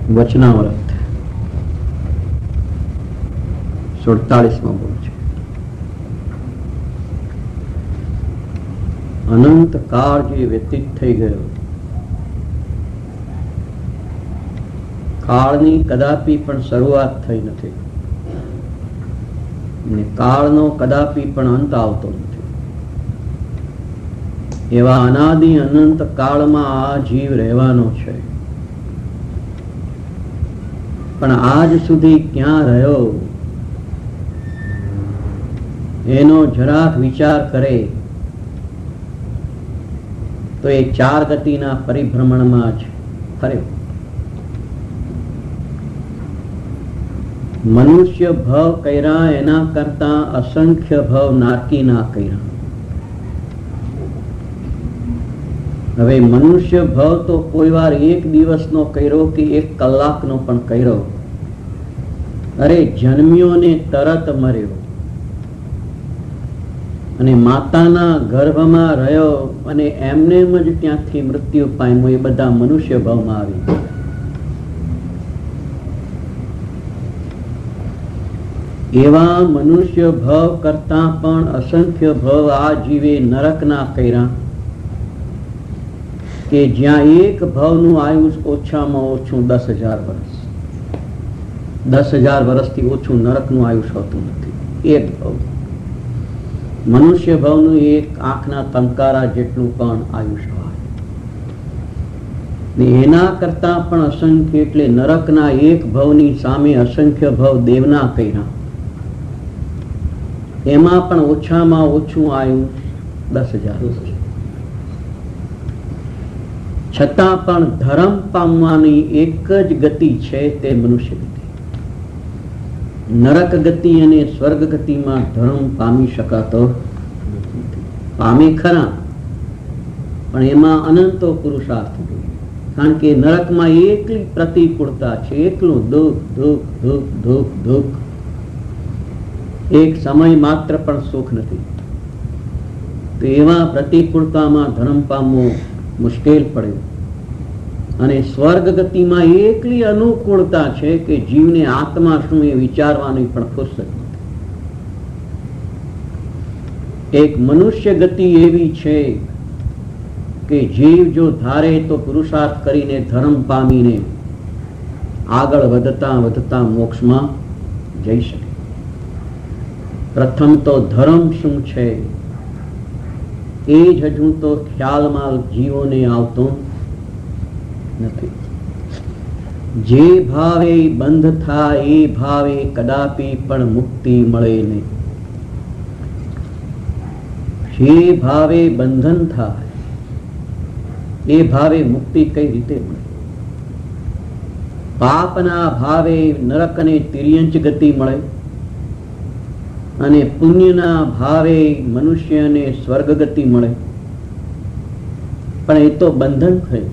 વચનાવ્રત 47મો બોલ છે. અનંત કાળ જે વ્યતીત થઈ ગયો, કાળની કદાપી પણ શરૂઆત થઈ નથી ને કાળનો કદાપી પણ અંત આવતો નથી. એવા અનાદિ અનંત કાળમાં આ જીવ રહેવાનો છે, પણ આજ સુધી ક્યાં રહ્યો એનો જરાક વિચાર કરે તો એ ચાર ગતિના પરિભ્રમણમાં જ ફર્યો. મનુષ્ય ભવ કર્યા એના કરતા અસંખ્ય ભવ નારકીના કર્યા. હવે મનુષ્ય ભવ તો કોઈ વાર એક દિવસનો કર્યો કે એક કલાકનો પણ કર્યો, અરે જન્મ્યો ને તરત મર્યો અને માતાના ગર્ભમાં રહ્યો અને એમને જ ત્યાંથી મૃત્યુ પામ્યો. એ બધા મનુષ્ય ભવમાં આવી. એવા મનુષ્ય ભવ કરતા પણ અસંખ્ય ભવ આ જીવે નરકના કર્યા કે જ્યાં એક ભવનું આયુષ ઓછામાં ઓછું 10,000 વર્ષ, 10,000 વર્ષથી ઓછું નરકનું આયુષ હોતું નથી. એક ભવ, મનુષ્ય ભવનું એક આંખના તંકારા જેટલું પણ આયુષ હોય ને એના કરતા પણ અસંખ્ય, એટલે નરકના એક ભવની સામે અસંખ્ય ભવ દેવના કર્યા. એમાં પણ ઓછામાં ઓછું આયુષ 10,000 વર્ષ. છતાં પણ ધર્મ પામવાની એક જ ગતિ છે, તે મનુષ્ય ગતિ. નરક ગતિ અને સ્વર્ગ ગતિમાં ધર્મ પામી શકાતો નથી. પામે ખરા, પણ એમાં અનંતો પુરુષાર્થ જોઈએ. કારણ કે નરકમાં એકલી પ્રતિકૂળતા છે, એકલું દુઃખ દુઃખ દુઃખ દુઃખ દુઃખ. એક સમય માત્ર પણ સુખ નથી. તો એવા પ્રતિકૂળતામાં ધર્મ પામવું મુશ્કેલ પડ્યું. અને સ્વર્ગ ગતિમાં એકલી અનુકૂળતા છે કે જીવને આત્મા શું એ વિચારવાની પણ ફુરસત નથી. એક મનુષ્ય ગતિ એવી છે કે જીવ જો ધારે તો પુરુષાર્થ કરીને ધર્મ પામીને આગળ વધતા વધતા મોક્ષમાં જઈ શકે. પ્રથમ તો ધર્મ શું છે એ જ હજુ તો ખ્યાલમાં જીવોને આવતો નથી. જે ભાવે બંધ થાય એ ભાવે કદાપી પણ મુક્તિ મળે નહીં. જે ભાવે બંધન થાય એ ભાવે મુક્તિ કઈ રીતે મળે? પાપના ભાવે નરક અને તિર્યંચ ગતિ મળે અને પુણ્યના ભાવે મનુષ્યને સ્વર્ગ ગતિ મળે. પણ એ તો બંધન થયું.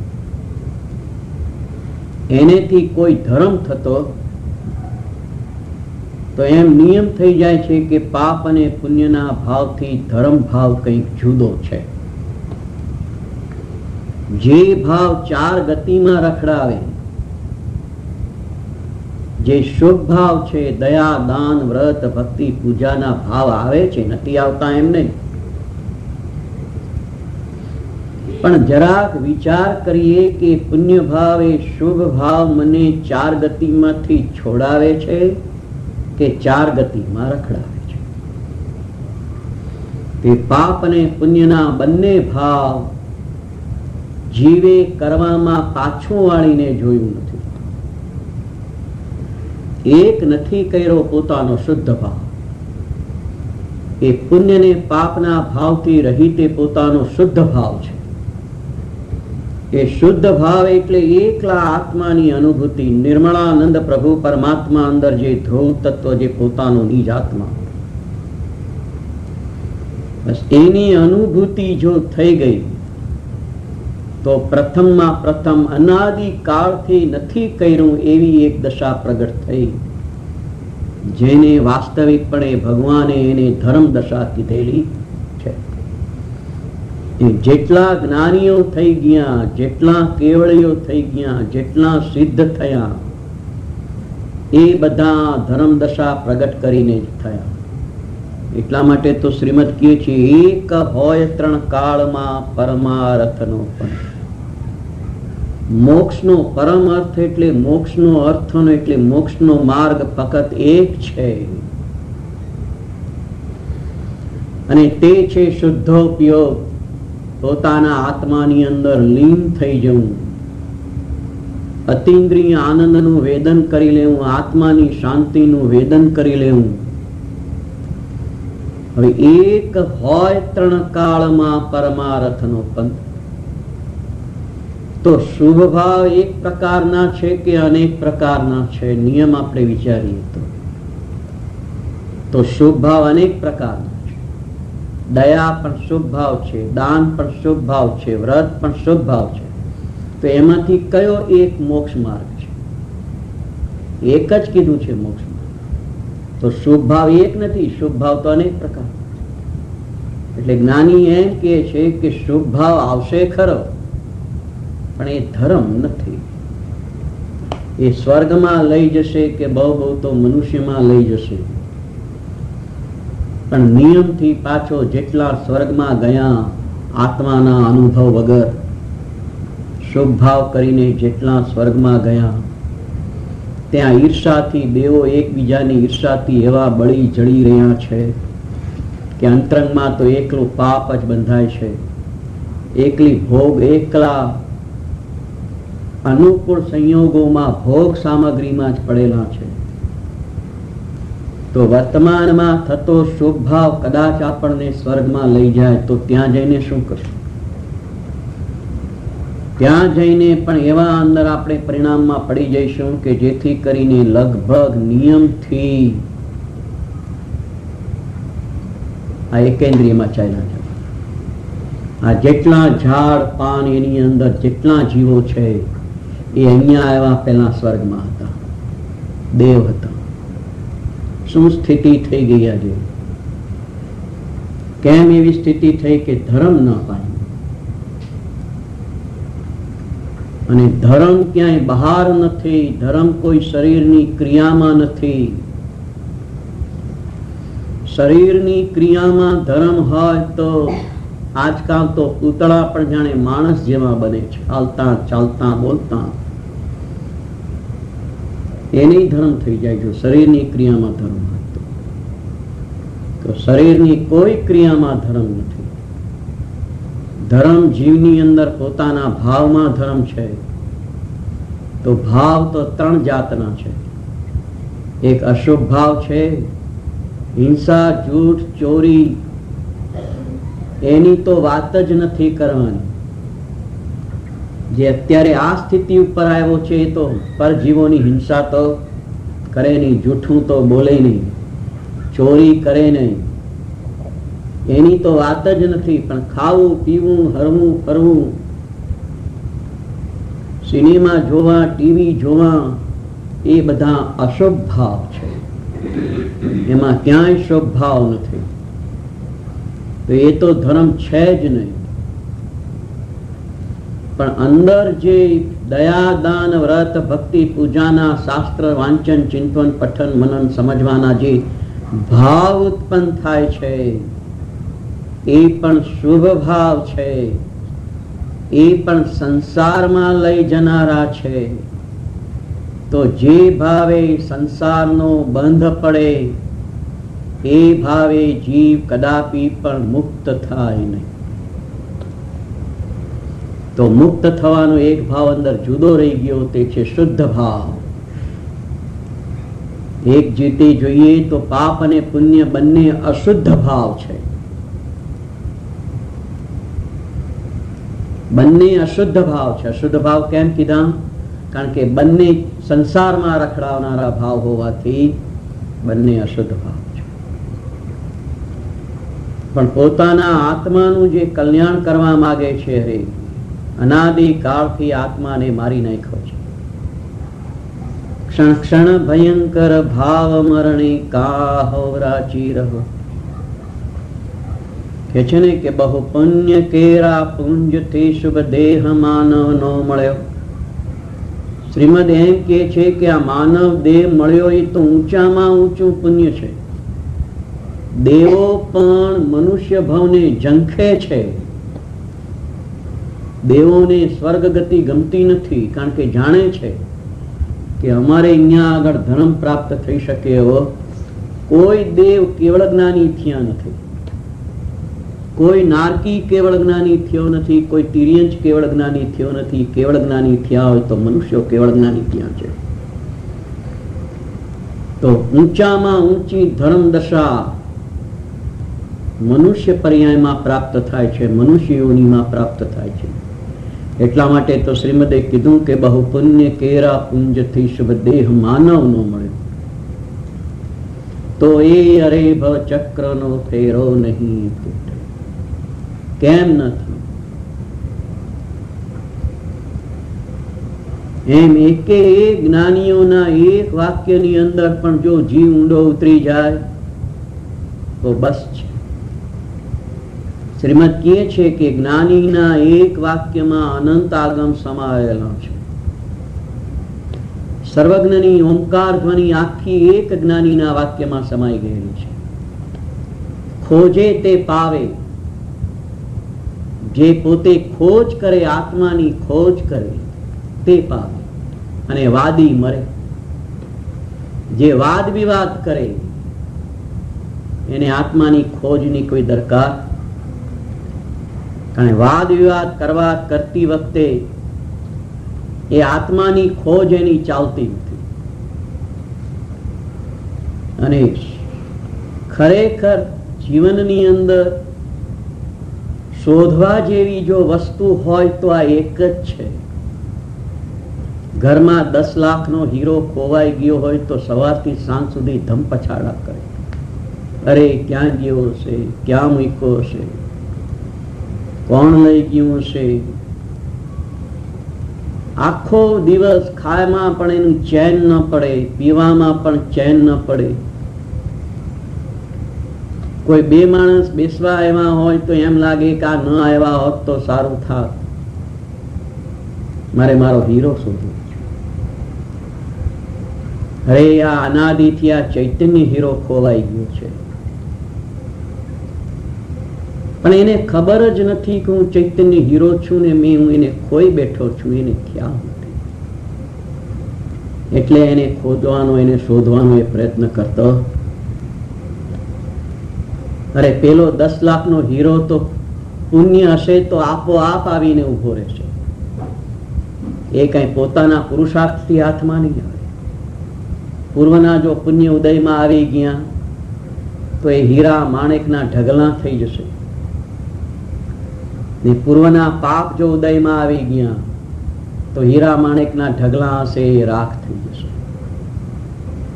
એનેથી કોઈ ધર્મ થતો તો એમ નિયમ થઈ જાય છે કે પાપ અને પુણ્યના ભાવથી ધર્મ ભાવ કંઈક જુદો છે. જે ભાવ ચાર ગતિમાં રખડાવે, જે શુભ ભાવ છે, દયા દાન વ્રત ભક્તિ પૂજાના ભાવ આવે છે, નથી આવતા એમ નહીં. પણ જરાક વિચાર કરીએ કે પુણ્ય ભાવ એ શુભ ભાવ મને ચાર ગતિમાંથી છોડાવે છે કે ચાર ગતિમાં રખડાવે છે? તે પાપ અને પુણ્યના બંને ભાવ જીવે કરવામાં પાછું વાળીને જોયું નથી. એક નથી કર્યો પોતાનો શુદ્ધ ભાવ. એ પુણ્ય ને પાપના ભાવથી રહિત પોતાનો શુદ્ધ ભાવ છે. એ શુદ્ધ ભાવ એટલે એકલા આત્માની અનુભૂતિ. નિર્મળાનંદ પ્રભુ પરમાત્મા અંદર જે ધ્રુવ તત્વ, જે પોતાનો નિજ આત્મા, બસ એની અનુભૂતિ જો થઈ ગઈ તો પ્રથમમાં પ્રથમ અનાદિ કાળથી નથી કર્યું એવી એક દશા પ્રગટ થઈ, જેને વાસ્તવિકપણે ભગવાને એને ધર્મ દશા કીધેલી છે. જેટલા જ્ઞાનીઓ થઈ ગયા, જેટલા કેવળીઓ થઈ ગયા, જેટલા સિદ્ધ થયા, એ બધા ધર્મ દશા પ્રગટ કરીને જ થયા. એટલા માટે તો શ્રીમદ કહે છે, એક હોય ત્રણ કાળમાં પરમાર્થનો પણ. મોક્ષનો પરમ અર્થ એટલે મોક્ષનો અર્થનો એટલે મોક્ષનો માર્ગ ફક્ત એક છે, અને તે છે શુદ્ધોપયોગ. પોતાના આત્માની અંદર લીન થઈ જવું, અતિન્દ્રિય આનંદનું વેદન કરી લેવું, આત્માની શાંતિનું વેદન કરી લેવું. હવે એક હોય ત્રણ કાળમાં પરમાર્થનો પંથ. તો શુભ ભાવ એક પ્રકારના છે કે અનેક પ્રકારના છે? નિયમ આપણે વિચારીએ તો શુભ ભાવ અનેક પ્રકારના છે. દયા પણ શુભ ભાવ છે, દાન પણ શુભ ભાવ છે, વ્રત પણ શુભ ભાવ છે. તો એમાંથી કયો એક મોક્ષ માર્ગ છે? એક જ કીધું છે મોક્ષ માર્ગ. તો શુભ ભાવ એક નથી, શુભ ભાવ તો અનેક પ્રકાર. એટલે જ્ઞાની એમ કહે છે કે શુભ ભાવ આવશે ખરો, પણ એ ધર્મ નથી. એ સ્વર્ગમાં લઈ જશે કે બહુ બહુ તો મનુષ્યમાં લઈ જશે, પણ નિયમથી પાછો જેટલા સ્વર્ગમાં ગયા આત્માના અનુભવ વગર, શુભ ભાવ કરીને જેટલા સ્વર્ગમાં ગયા, ત્યાં ઈર્ષાથી દેવો એકબીજાની ઈર્ષાથી એવા બળી જળી રહ્યા છે કે અંતરંગમાં તો એકલું પાપ જ બંધાય છે. એકલી ભોગ, એકલા અનુકૂળ સંયોગોમાં ભોગ સામગ્રીમાં જ પડેલા છે. તો વર્તમાનમાં થતો શુભ ભાવ કદાચ આપણને સ્વર્ગમાં લઈ જાય તો ત્યાં જઈને શું કરશું? ત્યાં જઈને પણ એવા અંદર આપણે પરિણામમાં પડી જઈશું કે જેથી કરીને લગભગ નિયમથી આ એકેન્દ્રિયમાં ચાલ્યા છે. આ જેટલા ઝાડ પાન એની અંદર જેટલા જીવો છે એ અહીંયા આવ્યા પહેલા સ્વર્ગમાં હતા, દેવ હતા. શું સ્થિતિ થઈ ગઈ આજે? કેમ એવી સ્થિતિ થઈ કે ધર્મ ન પામ્યો? અને ધર્મ ક્યાંય બહાર નથી, ધર્મ કોઈ શરીરની ક્રિયામાં નથી. શરીરની ક્રિયામાં ધર્મ હોય તો આજકાલ તો પૂતળા પણ જાણે માણસ જેવા બને છે, હાલતા ચાલતા બોલતા. એને ધર્મ થઈ જાય જો શરીરની ક્રિયામાં ધર્મ હોય તો શરીરની કોઈ ક્રિયામાં ધર્મ નથી. ધર્મ જીવની અંદર પોતાના ભાવમાં ધર્મ છે. તો ભાવ તો ત્રણ જાતના છે. એક અશુભ ભાવ છે, હિંસા, જૂઠ, ચોરી. એની તો વાત જ નથી કરવાની. જે અત્યારે આ સ્થિતિ ઉપર આવ્યો છે એ તો પરજીવોની હિંસા તો કરે નહીં, જૂઠું તો બોલે નહીં, ચોરી કરે નહીં, એની તો વાત જ નથી. પણ ખાવું, પીવું, હરવું, ફરવું, સિનેમા જોવા, ટીવી જોવા, એ બધા અશુભ ભાવ છે. એમાં ક્યાંય શુભ ભાવ નથી. તો એ તો ધર્મ છે જ નહીં. પણ અંદર જે દયા, દાન, વ્રત, ભક્તિ, પૂજાના, શાસ્ત્ર વાંચન, ચિંતન, પઠન, મનન, સમજવાના જે ભાવ ઉત્પન્ન થાય છે એ પણ શુભ ભાવ છે. એ પણ સંસારમાં લઈ જનારા છે. તો જે ભાવે સંસારનો બંધ પડે એ ભાવે જીવ કદાપી પણ મુક્ત થાય નહીં. તો મુક્ત થવાનો એક ભાવ અંદર જુદો રહી ગયો, તે છે શુદ્ધ ભાવ. એક જીતે જોઈએ તો પાપ અને પુણ્ય બંને અશુદ્ધ ભાવ છે. બંને અશુદ્ધ ભાવ છે. અશુદ્ધ ભાવ કેમ કીધા? કારણ કે બંને સંસારમાં રખડાવનારા ભાવ હોવાથી બંને અશુદ્ધ ભાવ છે. પણ પોતાના આત્માનું જે કલ્યાણ કરવા માંગે છે, હરે અનાદિ કાળથી આત્માને મારી નાખ્યો છે. ક્ષણ ક્ષણ ભયંકર ભાવ મરણે કાહો રાચી રહો. કે છે ને કે બહુ પુણ્ય કેરા પુંજ થી શુભ દેહ માનવ નો મળ્યો. શ્રીમદ એમ કહે છે કે આ માનવ દેહ મળ્યો એ તો ઊંચામાં ઊંચું પુણ્ય છે. દેવો પણ મનુષ્ય ભાવને ઝંખે છે. દેવોને સ્વર્ગ ગતિ ગમતી નથી, કારણ કે જાણે છે કે અમારે અહીંયા આગળ ધર્મ પ્રાપ્ત થઈ શકે એવો કોઈ દેવ કેવળ જ્ઞાની થયા નથી, કોઈ નારકી કેવળ જ્ઞાની થયો નથી, કોઈ તિર્યંચ કેવળ જ્ઞાની થયો નથી. કેવળ જ્ઞાની થયા હોય તો મનુષ્યો કેવળ જ્ઞાની થયા છે. તો ઊંચામાં ઊંચી ધર્મ દશા મનુષ્ય પર્યાયમાં પ્રાપ્ત થાય છે, મનુષ્ય યોનિમાં પ્રાપ્ત થાય છે. એટલા માટે તો શ્રીમદે કીધું કે બહુ પુણ્ય કેરા પુંજથી શુભ દેહ માનવ નો મળ્યો, તો એ અરે ભવ ચક્ર નો ફેરો નહીં તૂટે. કેમ નથી? એમ એકે એક જ્ઞાનીઓના એક વાક્યની અંદર પણ જો જીવ ઊંડો ઉતરી જાય તો બસ છે. શ્રીમદ કહે છે કે જ્ઞાનીના એક વાક્યમાં અનંત આગમ સમાયેલા છે. સર્વજ્ઞની ઓમકાર ધ્વનિ આખી એક જ્ઞાનીના વાક્યમાં સમાઈ ગયેલી છે. ખોજે તે પાવે, જે પોતે ખોજ કરે, આત્માની ખોજ કરે તે પાવે, અને વાદી મરે. જે વાદ વિવાદ કરે એને આત્માની ખોજની કોઈ દરકાર. કારણ વાદ વિવાદ કરવા કરતી વખતે એ આત્માની ખોજ એની ચાલતી નથી. અને ખરેખર જીવનની અંદર શોધવા જેવી જો વસ્તુ હોય તો આ એક જ છે. ઘરમાં 10 લાખનો હીરો ખોવાઈ ગયો હોય તો સવારથી સાંજ સુધી ધમ પછાડા કરે, અરે ક્યાં ગયો છે, ક્યાં મૂક્યો છે, કોણ લઈ ગયું છે. આખો દિવસ ખાવામાં પણ એનું ચેન ન પડે, પીવામાં પણ ચેન ન પડે. કોઈ 2 માણસ બેસવા આવ્યા હોય તો એમ લાગે કે આ ન આવ્યા હોત તો સારું થાત, મારે મારો હીરો શોધવો. અરે આ અનાદિથી આ ચૈતન્ય હીરો ખોવાઈ ગયો છે, પણ એને ખબર જ નથી કે હું ચૈતન્ય હીરો છું ને હું એને ખોઈ બેઠો છું, એને ખ્યાલ નથી. એટલે એને ખોદવાનો, એને શોધવાનો એ પ્રયત્ન કરતો. અરે પેલો 10 લાખનો હીરો તો પુણ્ય હશે તો આપોઆપ આવીને ઉભો રહેશે. એ કઈ પોતાના પુરુષાર્થથી હાથમાં નહીં આવે. પૂર્વના જો પુણ્ય ઉદયમાં આવી ગયા તો એ હીરા માણેકના ઢગલા થઈ જશે. પૂર્વના પાપ જો ઉદયમાં આવી ગયા તો હીરા માણેકના ઢગલા હશે એ રાખ થઈ જશે.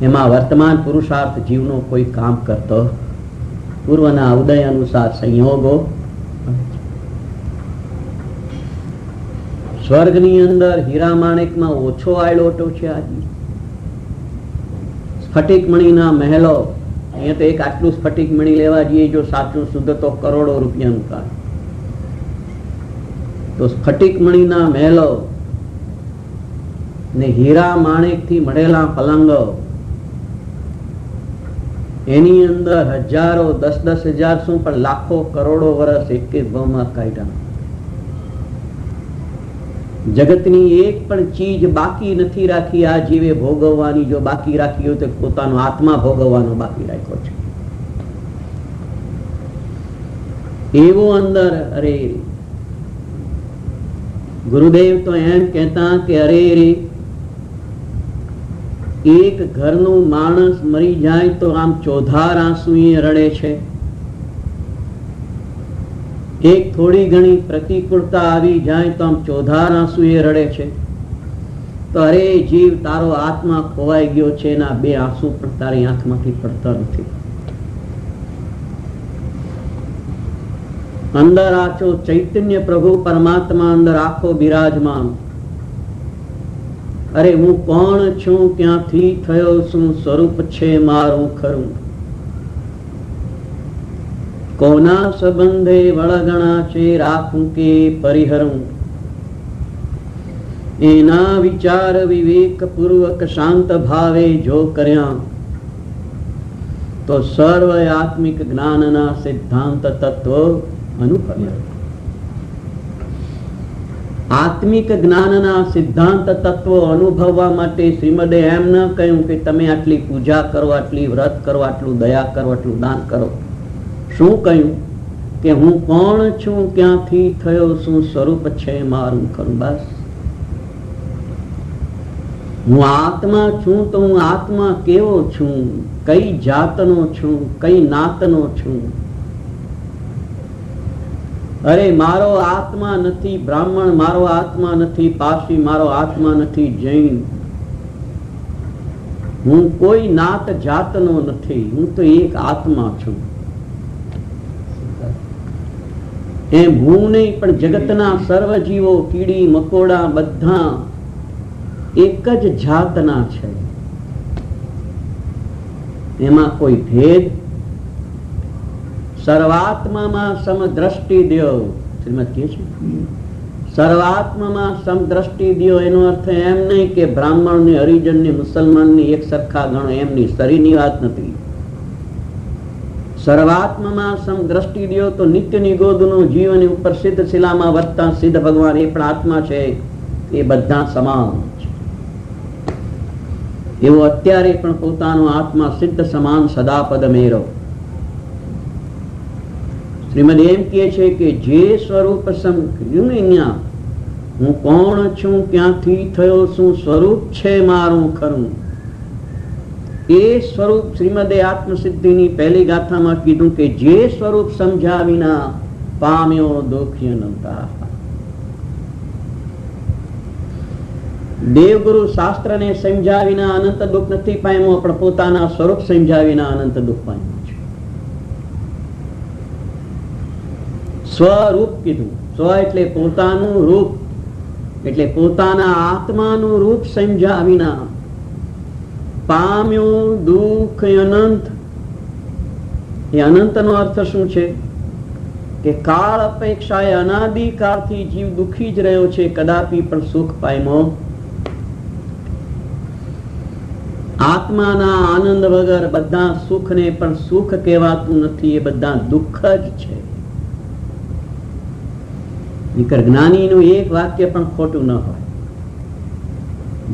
એમાં વર્તમાન પુરુષાર્થ જીવનો કોઈ કામ કરતો. પૂર્વના ઉદય અનુસાર સંયોગો. સ્વર્ગની અંદર હીરા માણેકમાં ઓછો આયલોટો છે. આજે સ્ફટિક મણીના મહેલો, અહીંયા તો એક આટલું સ્ફટિક મણી લેવા જઈએ જો સાચું શુદ્ધ તો કરોડો રૂપિયાનું કામ. તો સ્ફટિક મણીના મહેલો ને હીરા માણેક થી મળેલા પલંગો, એની અંદર હજારો, 10,000 શું પણ લાખો કરોડો વર્ષ એક જ ભાવમાં કાઢ્યા. જગતની એક પણ ચીજ બાકી નથી રાખી આ જીવે ભોગવવાની. જો બાકી રાખી હોય તો પોતાનો આત્મા ભોગવવાનો બાકી રાખ્યો છે. એવો અંદર અરે ગુરુદેવ તો એમ કહેતા કે અરે રે, એક ઘરનું માણસ મરી જાય તો આમ ચોધાર આંસુએ રડે છે. એક થોડી ઘણી પ્રતિકૂળતા આવી જાય તો આમ ચોધાર આંસુએ રડે છે. તો અરે જીવ, તારો આત્મા ખોવાઈ ગયો છે, એના 2 આંસુ પણ તારી આંખમાંથી પડતા નથી. અંદર આચો ચૈતન્ય પ્રભુ પરમાત્મા અંદર આખો બિરાજમાન. અરે હું કોણ છું, ક્યાંથી થયો છું, સ્વરૂપ છે મારું ખરું, કોના સંબંધે વળગણા છે, રાખું કે પરિહરું. એના વિચાર વિવેક પૂર્વક શાંત ભાવે જો કર્યા તો સર્વ આત્મિક જ્ઞાનના સિદ્ધાંત તત્વ અનુભવ્યા. આત્મિક જ્ઞાનના સિદ્ધાંત તત્વો અનુભવવા માટે શ્રીમદે એમ ન કહ્યું કે તમે આટલી પૂજા કરો, આટલી વ્રત કરો, આટલું દયા કરો, આટલું દાન કરો. શું કહ્યું કે હું કોણ છું, ક્યાંથી થયો, શું સ્વરૂપ છે મારું ખરું. બસ હું આત્મા છું તો હું આત્મા કેવો છું, કઈ જાતનો છું, કઈ નાતનો છું. અરે મારો આત્મા નથી બ્રાહ્મણ, મારો આત્મા નથી પારસી, મારો આત્મા નથી જૈન, હું કોઈ નાત જાતનો નથી, હું તો એક આત્મા છું. એમ હું નહીં પણ જગતના સર્વ જીવો, કીડી મકોડા બધા એક જ જાતના છે. એમાં કોઈ ભેદ. સર્વાત્મામાં સમદ્રષ્ટિ દ્યો, શ્રીમદ કહે છે સર્વાત્મામાં સમદ્રષ્ટિ દ્યો. એનો અર્થ એમ નહીં કે બ્રાહ્મણ ને હરિજન ને મુસલમાન ની એક સરખા ગણો, એમની શરીરની વાત નથી. સર્વાત્મામાં સમદ્રષ્ટિ દ્યો તો નિત્ય નિગોદનો જીવન ઉપર સિદ્ધ શિલામાં વધતા સિદ્ધ ભગવાન એ પણ આત્મા છે, એ બધા સમાન છે. એવો અત્યારે પણ પોતાનો આત્મા સિદ્ધ સમાન સદાપદ મેરો. શ્રીમદ એમ કહે છે કે જે સ્વરૂપ સમજ્યું, હું કોણ છું, ક્યાંથી થયો, શું સ્વરૂપ છે મારું ખરું, એ સ્વરૂપ શ્રીમદે આત્મસિદ્ધિની પહેલી ગાથામાં કીધું કે જે સ્વરૂપ સમજ્યા વિના પામ્યો દુઃખી અનંતા. દેવગુરુ શાસ્ત્રને સમજ્યા વિના અનંત દુઃખ નથી પામ્યો, પણ પોતાના સ્વરૂપ સમજ્યા વિના અનંત દુઃખ પામ્યો છે. સ્વરૂપ કીધું. સ્વ એટલે પોતાનું રૂપ, એટલે પોતાના આત્માનું રૂપ સમજ્યા વિના પામ્યો દુઃખ અનંત. એ અનંત નો અર્થ શું છે કે કાળ અપેક્ષાએ અનાદિકાળથી જીવ દુઃખી જ રહ્યો છે, કદાપી પણ સુખ પામ્યો. આત્માના આનંદ વગર બધા સુખને પણ સુખ કહેવાતું નથી, એ બધા દુઃખ જ છે. જ્ઞાનીનું એક વાક્ય પણ ખોટું ન હોય.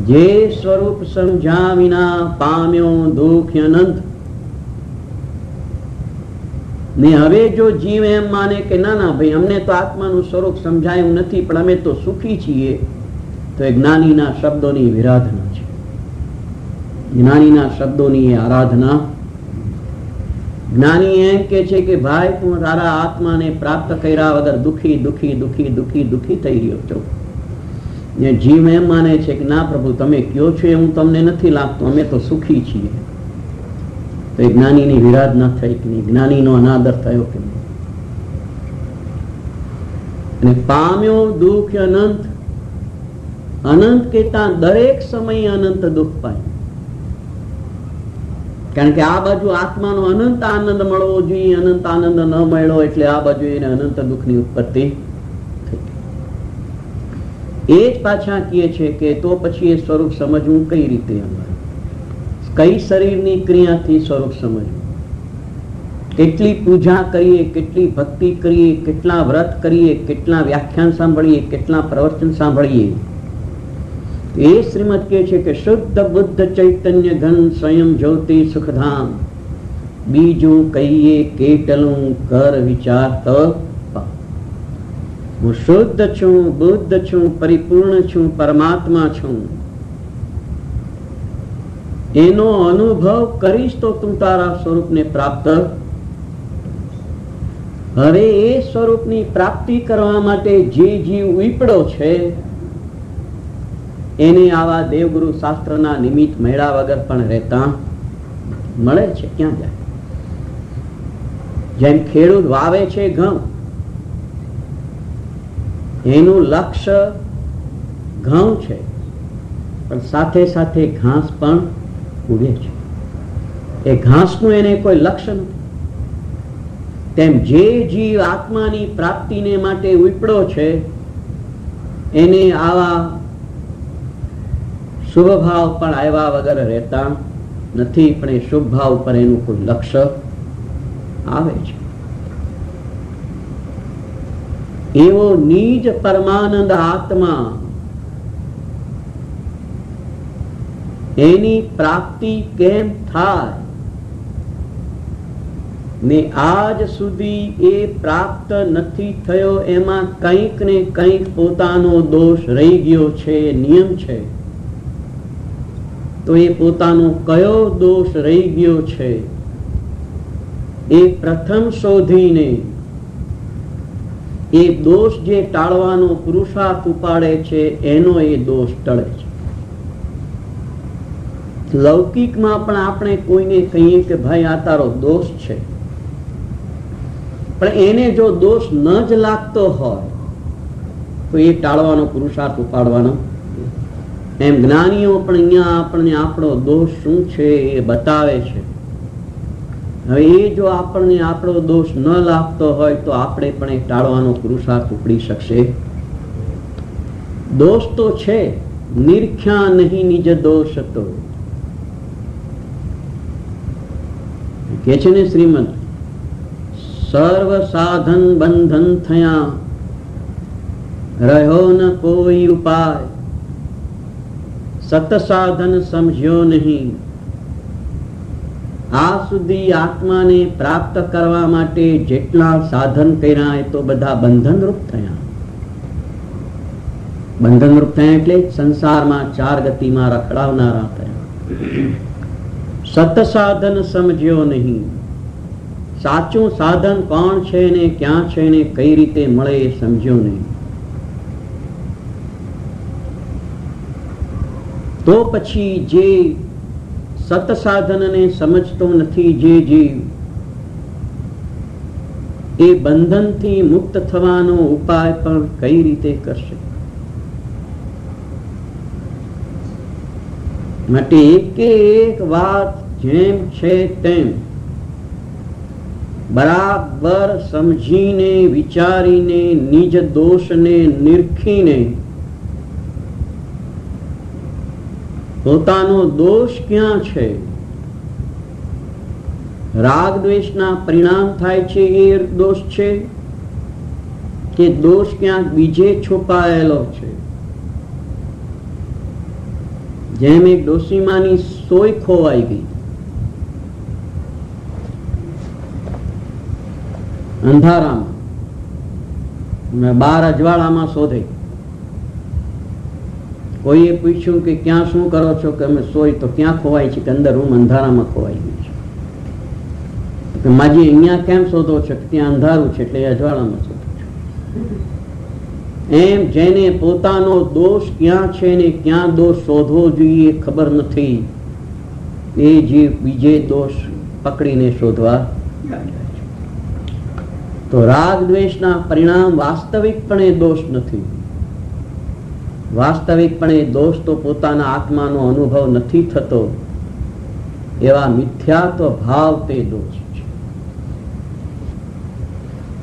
જે સ્વરૂપ સમજ્યા વિના પામ્યો દુઃખ અનંત. ને હવે જો જીવ એમ માને કે ના ના ભાઈ અમને તો આત્માનું સ્વરૂપ સમજાયું નથી પણ અમે તો સુખી છીએ, તો એ જ્ઞાનીના શબ્દોની વિરાધના છે. જ્ઞાનીના શબ્દોની આરાધના. જ્ઞાની એમ કે છે કે ભાઈ તું તારા આત્માને પ્રાપ્ત કર્યા વગર દુઃખી દુઃખી દુઃખી દુઃખી દુઃખી થઈ રહ્યો છો. ને જીવ એમ માને છે કે ના પ્રભુ તમે કયો છો એવું તમને નથી લાગતું, અમે તો સુખી છીએ. તો એ જ્ઞાનીની વિરાધના થઈ કે નહીં, જ્ઞાનીનો અનાદર થયો કે નહીં. અને પામ્યો દુઃખ અનંત. અનંત કહેતા દરેક સમયે અનંત દુઃખ પામ્યું. કારણ કે આ બાજુ આત્માનો અનંત આનંદ મળવો જોઈએ, અનંત આનંદ ન મળ્યો એટલે આ બાજુ એને અનંત દુઃખની ઉત્પત્તિ થઈ. એ જ પાછા કહે છે કે તો પછી એ સ્વરૂપ સમજવું કઈ રીતે, કઈ શરીરની ક્રિયાથી સ્વરૂપ સમજવું. કેટલી પૂજા કરીએ, કેટલી ભક્તિ કરીએ, કેટલા વ્રત કરીએ, કેટલા વ્યાખ્યાન સાંભળીએ, કેટલા પ્રવચન સાંભળીએ. એ શ્રીમદ કહે છે કે શુદ્ધ બુદ્ધ ચૈતન્ય ઘન સ્વયં જ્યોતિ સુખધામ, બીજું કહીએ કેટલું કર વિચાર તો. હું શુદ્ધ છું, બુદ્ધ છું, પરિપૂર્ણ છું, પરમાત્મા છું. એનો અનુભવ કરીશ તો તું તારા સ્વરૂપને પ્રાપ્ત. હવે એ સ્વરૂપની પ્રાપ્તિ કરવા માટે જે જીવ ઉપડો છે એને આવા દેવગુરુ શાસ્ત્રના નિમિત્ત મેળા વગર પણ રહેતા મળે છે. ક્યાં જાય? જેમ ખેડૂત વાવે છે ઘઉં, એનું લક્ષ્ય ઘઉં છે પણ સાથે સાથે ઘાસ પણ ઉગે છે. એ ઘાસનું એને કોઈ લક્ષ્ય નથી. તેમ જે જીવ આત્માની પ્રાપ્તિને માટે ઉપડો છે એને આવા શુભ ભાવ પણ આવ્યા વગર રહેતા નથી, પણ એ શુભ ભાવ પર એનું કોઈ લક્ષ્ય આવે છે. એવો નિજ પરમાનંદ આત્મા, એની પ્રાપ્તિ કેમ થાય ને આજ સુધી એ પ્રાપ્ત નથી થયો? એમાં કંઈક ને કંઈક પોતાનો દોષ રહી ગયો છે, નિયમ છે. તો એ પોતાનો કયો દોષ રહી ગયો છે એ પ્રથમ શોધીને એ દોષ જે ટાળવાનો પુરુષાર્થ ઉપાડે છે એનો એ દોષ ટળે છે. લૌકિકમાં પણ આપણે કોઈને કહીએ કે ભાઈ આ તારો દોષ છે, પણ એને જો દોષ ન જ લાગતો હોય તો એ ટાળવાનો પુરુષાર્થ ઉપાડવાનો. એમ જ્ઞાનીઓ પણ અહીંયા આપણને આપણો દોષ શું છે એ બતાવે છે. હવે એ જો આપણને આપણો દોષ ન લાગતો હોય તો આપણે પણ એ ટાળવાનો પુરુષાર્થ ઉપડી શકશે. દોષ તો છે, નિરખ્યા નહીં નિજ દોષ તો કે છે ને શ્રીમદ, સર્વ સાધન બંધન થયા, રહ્યો ન કોઈ ઉપાય, સત સાધન સમજ્યો નહીં. આ સુધી આત્માને પ્રાપ્ત કરવા માટે જેટલા સાધન કર્યા એ તો બધા બંધનરૂપ થયા. બંધનરૂપ થયા એટલે સંસારમાં ચાર ગતિમાં રખડાવનારા થયા. સત સાધન સમજ્યો નહીં. સાચું સાધન કોણ છે ને ક્યાં છે ને કઈ રીતે મળે એ સમજ્યો નહીં. તો પછી જે સત સાધનને સમજતો નથી જે જીવ, એ બંધનથી મુક્ત થવાનો ઉપાય પણ કઈ રીતે કરશે? માટે એક એક વાત જેમ છે તેમ બરાબર સમજીને વિચારીને નિજ દોષને નિરખીને પોતાનો દોષ ક્યાં છે, રાગ દ્વેષના પરિણામ થાય છે એ દોષ છે કે દોષ ક્યાંક બીજે છુપાયેલો છે? જેમ એક ડોશીમાની સોય ખોવાઈ ગઈ, અંધારામાં, બાર અજવાળામાં શોધે. કોઈએ પૂછ્યું કે ક્યાં શું કરો છો? કે અમે સોય. તો ક્યાં ખોવાય છે? કે અંદર રૂમ અંધારામાં ખોવાઈ ગઈ છે. માજી અહીંયા કેમ શોધો છો? કે ત્યાં અંધારું છે એટલે અજવાળામાં શોધો છો. એમ જેને પોતાનો દોષ ક્યાં છે ને ક્યાં દોષ શોધવો જોઈએ ખબર નથી, એ જીવ બીજે દોષ પકડીને શોધવા. તો રાગ દ્વેષના પરિણામ વાસ્તવિકપણે દોષ નથી. વાસ્તવિકપણે દોષ તો પોતાના આત્માનો અનુભવ નથી થતો એવા મિથ્યાત્વ ભાવ તે દોષ છે.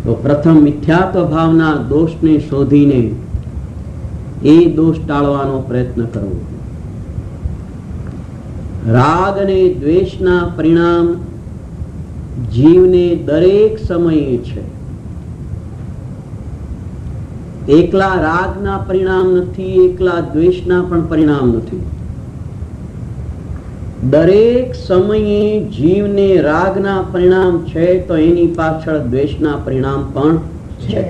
તો પ્રથમ મિથ્યાત્વ ભાવના દોષને શોધીને એ દોષ ટાળવાનો પ્રયત્ન કરવો. રાગ અને દ્વેષના પરિણામ જીવને દરેક સમયે છે. એકલા રાગના પરિણામ નથી, એકલા દ્વેષના પણ પરિણામ નથી. દરેક સમયે જીવને રાગના પરિણામ છે તો એની પાછળ દ્વેષના પરિણામ પણ છે.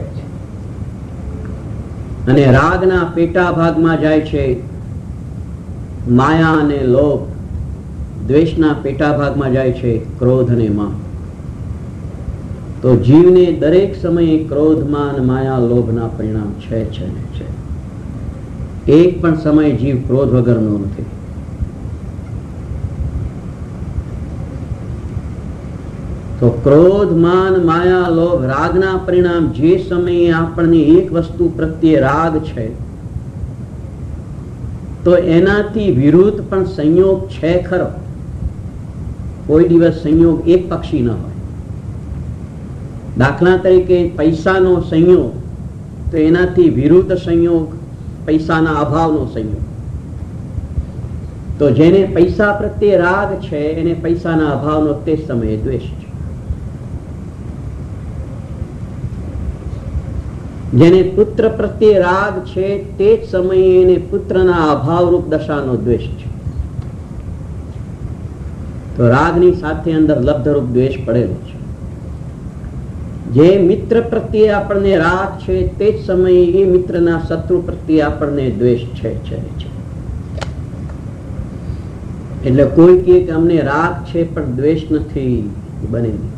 અને રાગના પેટા ભાગમાં જાય છે માયા અને લોભ, દ્વેષના પેટા ભાગમાં જાય છે ક્રોધ અને માન. તો જીવને દરેક સમયે ક્રોધ, માન, માયા, લોભના પરિણામ છે. એક પણ સમય જીવ ક્રોધ વગરનો નથી. તો ક્રોધ, માન, માયા, લોભ, રાગના પરિણામ જે સમયે આપણને એક વસ્તુ પ્રત્યે રાગ છે તો એનાથી વિરુદ્ધ પણ સંયોગ છે ખરો. કોઈ દિવસ સંયોગ એક પક્ષી ન હોય. દાખલા તરીકે પૈસાનો સંયોગ તો એનાથી વિરુદ્ધ સંયોગ પૈસાના અભાવનો સંયોગ. તો જેને પૈસા પ્રત્યે રાગ છે એને પૈસાના અભાવનો તે સમયે દ્વેષ છે. જેને પુત્ર પ્રત્યે રાગ છે તે જ સમયે એને પુત્રના અભાવરૂપ દશાનો દ્વેષ છે. તો રાગની સાથે અંદર લબ્ધરૂપ દ્વેષ પડેલો છે. જે મિત્ર પ્રત્યે આપણને રાગ છે તે જ સમયે એ મિત્રના શત્રુ પ્રત્યે આપણને દ્વેષ છે. એટલે કોઈ કહે કે અમને રાગ છે પણ દ્વેષ નથી, બને નહીં.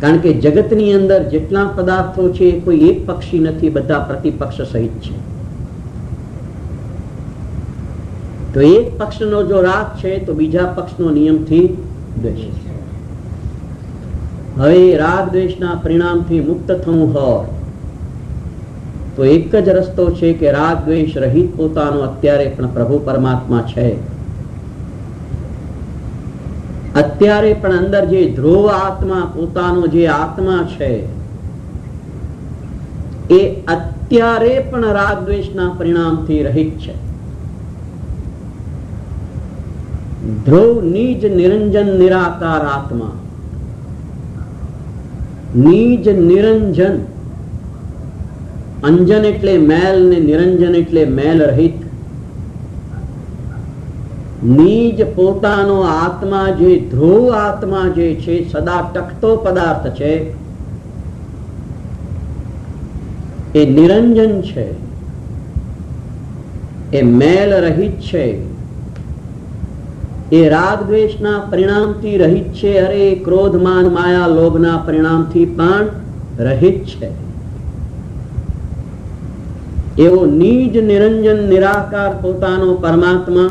કારણ કે જગતની અંદર જેટલા પદાર્થો છે એ કોઈ એક પક્ષી નથી, બધા પ્રતિપક્ષ સહિત છે. તો એક પક્ષનો જો રાગ છે તો બીજા પક્ષનો નિયમથી દ્વેષ છે. હવે રાગ દ્વેષના પરિણામથી મુક્ત થવું હોય તો એક જ રસ્તો છે કે રાગ દ્વેષ રહિત પોતાનો અત્યારે પણ પ્રભુ પરમાત્મા છે. અત્યારે પણ અંદર જે ધ્રુવ આત્મા પોતાનો જે આત્મા છે એ અત્યારે પણ રાગ દ્વેષના પરિણામથી રહિત છે. ધ્રુવ નિજ નિરંજન નિરાકાર આત્મા, નિજ નિરંજન, અંજન એટલે મેલ ને નિરંજન એટલે મેલ રહિત. નિજ પોતાનો આત્મા જે ધ્રુવ આત્મા જે છે સદા ટકતો પદાર્થ છે એ નિરંજન છે, એ મેલ રહિત છે, એ રાગ દ્વેષના પરિણામથી રહિત છે. અરે ક્રોધ માન માયા લોભના પરિણામથી પણ રહિત છે. એવો નિજ નિરંજન નિરાકાર પોતાનો પરમાત્મા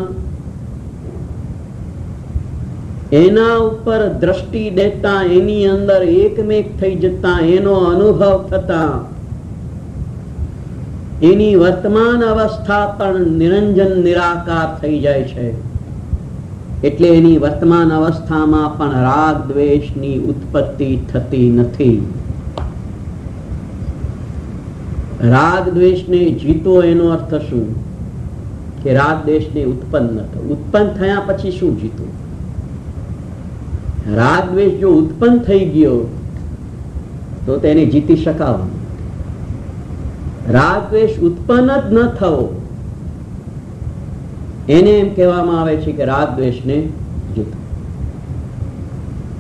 એના ઉપર દ્રષ્ટિ દેતા એની અંદર એકમેક થઈ જતા એનો અનુભવ થતા એની વર્તમાન અવસ્થા પણ નિરંજન નિરાકાર થઈ જાય છે. એટલે એની વર્તમાન અવસ્થામાં પણ રાગ દ્વેષની ઉત્પત્તિ થતી નથી. રાગ દ્વેષને જીતો એનો અર્થ શું? કે રાગ દ્વેષને ઉત્પન્ન ન થવું. ઉત્પન્ન થયા પછી શું જીતવું? રાગ દ્વેષ જો ઉત્પન્ન થઈ ગયો તો તેને જીતી શકાવું. રાગ દ્વેષ ઉત્પન્ન જ ન થવો એને એમ કહેવામાં આવે છે કે રાગ દ્વેષને જીતવું.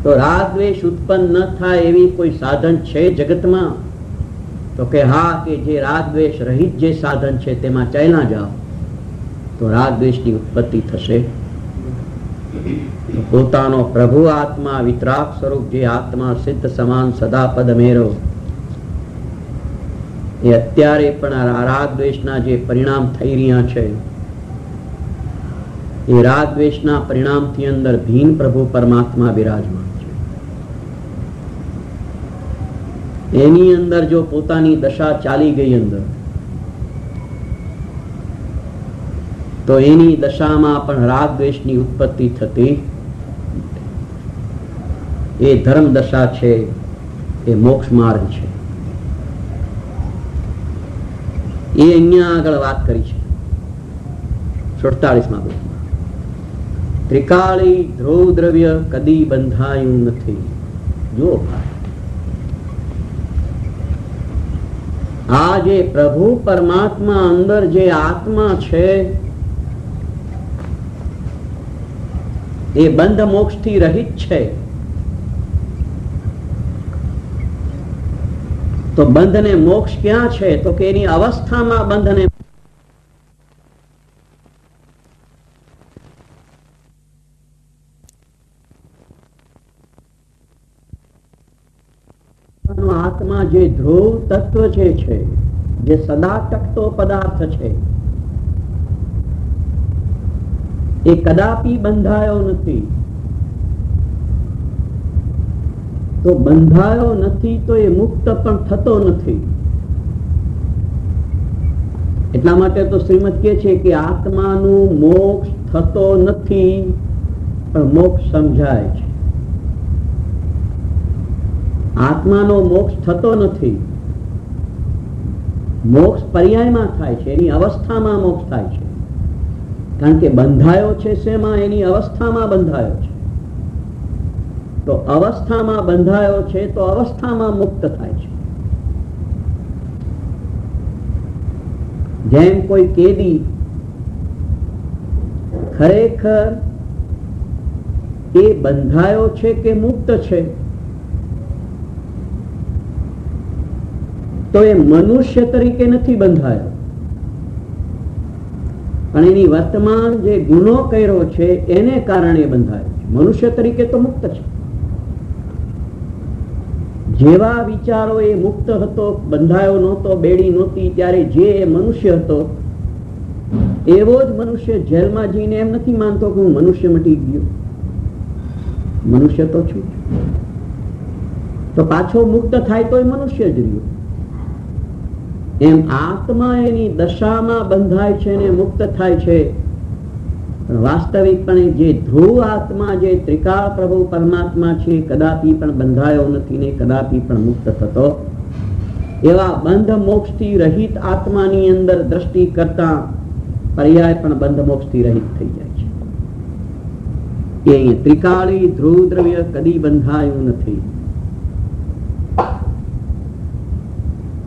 તો રાગ દ્વેષ ઉત્પન્ન ન થાય એવી કોઈ સાધન છે જગતમાં? તો કે હા, કે જે રાગ દ્વેષ રહિત જે સાધન છે તેમાં ચાલ્યા જાઓ તો રાગ દ્વેષની ઉત્પત્તિ થશે. પોતાનો પ્રભુ આત્મા વિતરાગ સ્વરૂપ જે આત્મા સિદ્ધ સમાન સદાપદ મેરો એ અત્યારે પણ રાગ દ્વેષના જે પરિણામ થઈ રહ્યા છે એ રાગ દ્વેષના પરિણામથી અંદર ભીન પ્રભુ પરમાત્મા બિરાજમાન છે. એની અંદર જો પોતાની દશા ચાલી ગઈ અંદર તો એની દશામાં પણ રાગ દ્વેષની ઉત્પત્તિ થતી. એ ધર્મ દશા છે, એ મોક્ષ માર્ગ છે. એ અહીંયા આગળ વાત કરી છે 47મા શ્લોકમાં. ત્રિકાળી ધ્રુવ દ્રવ્ય કદી બંધાયું નથી. જો આ જે પ્રભુ પરમાત્મા અંદર જે આત્મા છે એ બંધ મોક્ષ થી રહિત છે. તો બંધ ને મોક્ષ ક્યાં છે? તો કે એની અવસ્થામાં બંધ ને આત્મા જે ધ્રુવ તત્વ છે જે સદા ટકતો પદાર્થ છે એ કદાપી બંધાયો નથી. તો બંધાયો નથી તો એ મુક્ત પણ થતો નથી. એટલા માટે તો શ્રીમદ કહે છે કે આત્માનું મોક્ષ થતો નથી પણ મોક્ષ સમજાય છે. આત્માનો મોક્ષ થતો નથી, મોક્ષ પર્યાયમાં થાય છે, એની અવસ્થામાં મોક્ષ થાય છે. કારણ કે બંધાયો છે શેમાં? એની અવસ્થામાં બંધાયો છે. તો અવસ્થામાં બંધાયો છે તો અવસ્થામાં મુક્ત થાય છે. જેમ કોઈ કેદી ખરેખર એ બંધાયો છે કે મુક્ત છે, તો એ મનુષ્ય તરીકે નથી બંધાયો, પણ એની વર્તમાન જે ગુનો કર્યો છે એને કારણે બંધાયો છે. મનુષ્ય તરીકે તો મુક્ત છે. જેવા વિચારો એ મુક્ત હતો, બંધાયો નહોતો, બેડી નહોતી, ત્યારે જે મનુષ્ય હતો એવો જ મનુષ્ય જેલમાં જઈને એમ નથી માનતો કે હું મનુષ્ય મટી ગયો, મનુષ્ય તો છું. તો પાછો મુક્ત થાય તો મનુષ્ય જ રહ્યો. એમ આત્મા એની દશામાં બંધાય છે ને મુક્ત થાય છે. પણ વાસ્તવિકપણે જે ધ્રુવ આત્મા, જે ત્રિકાળ પ્રભુ પરમાત્મા છે, કદાપી પણ બંધાયો નથી ને કદાપી પણ મુક્ત થતો. એવા બંધ મોક્ષથી રહિત આત્માની અંદર દ્રષ્ટિ કરતા પર્યાય પણ બંધ મોક્ષથી રહિત થઈ જાય છે. એ અહીંયા ત્રિકાળી ધ્રુવ દ્રવ્ય કદી બંધાયું નથી.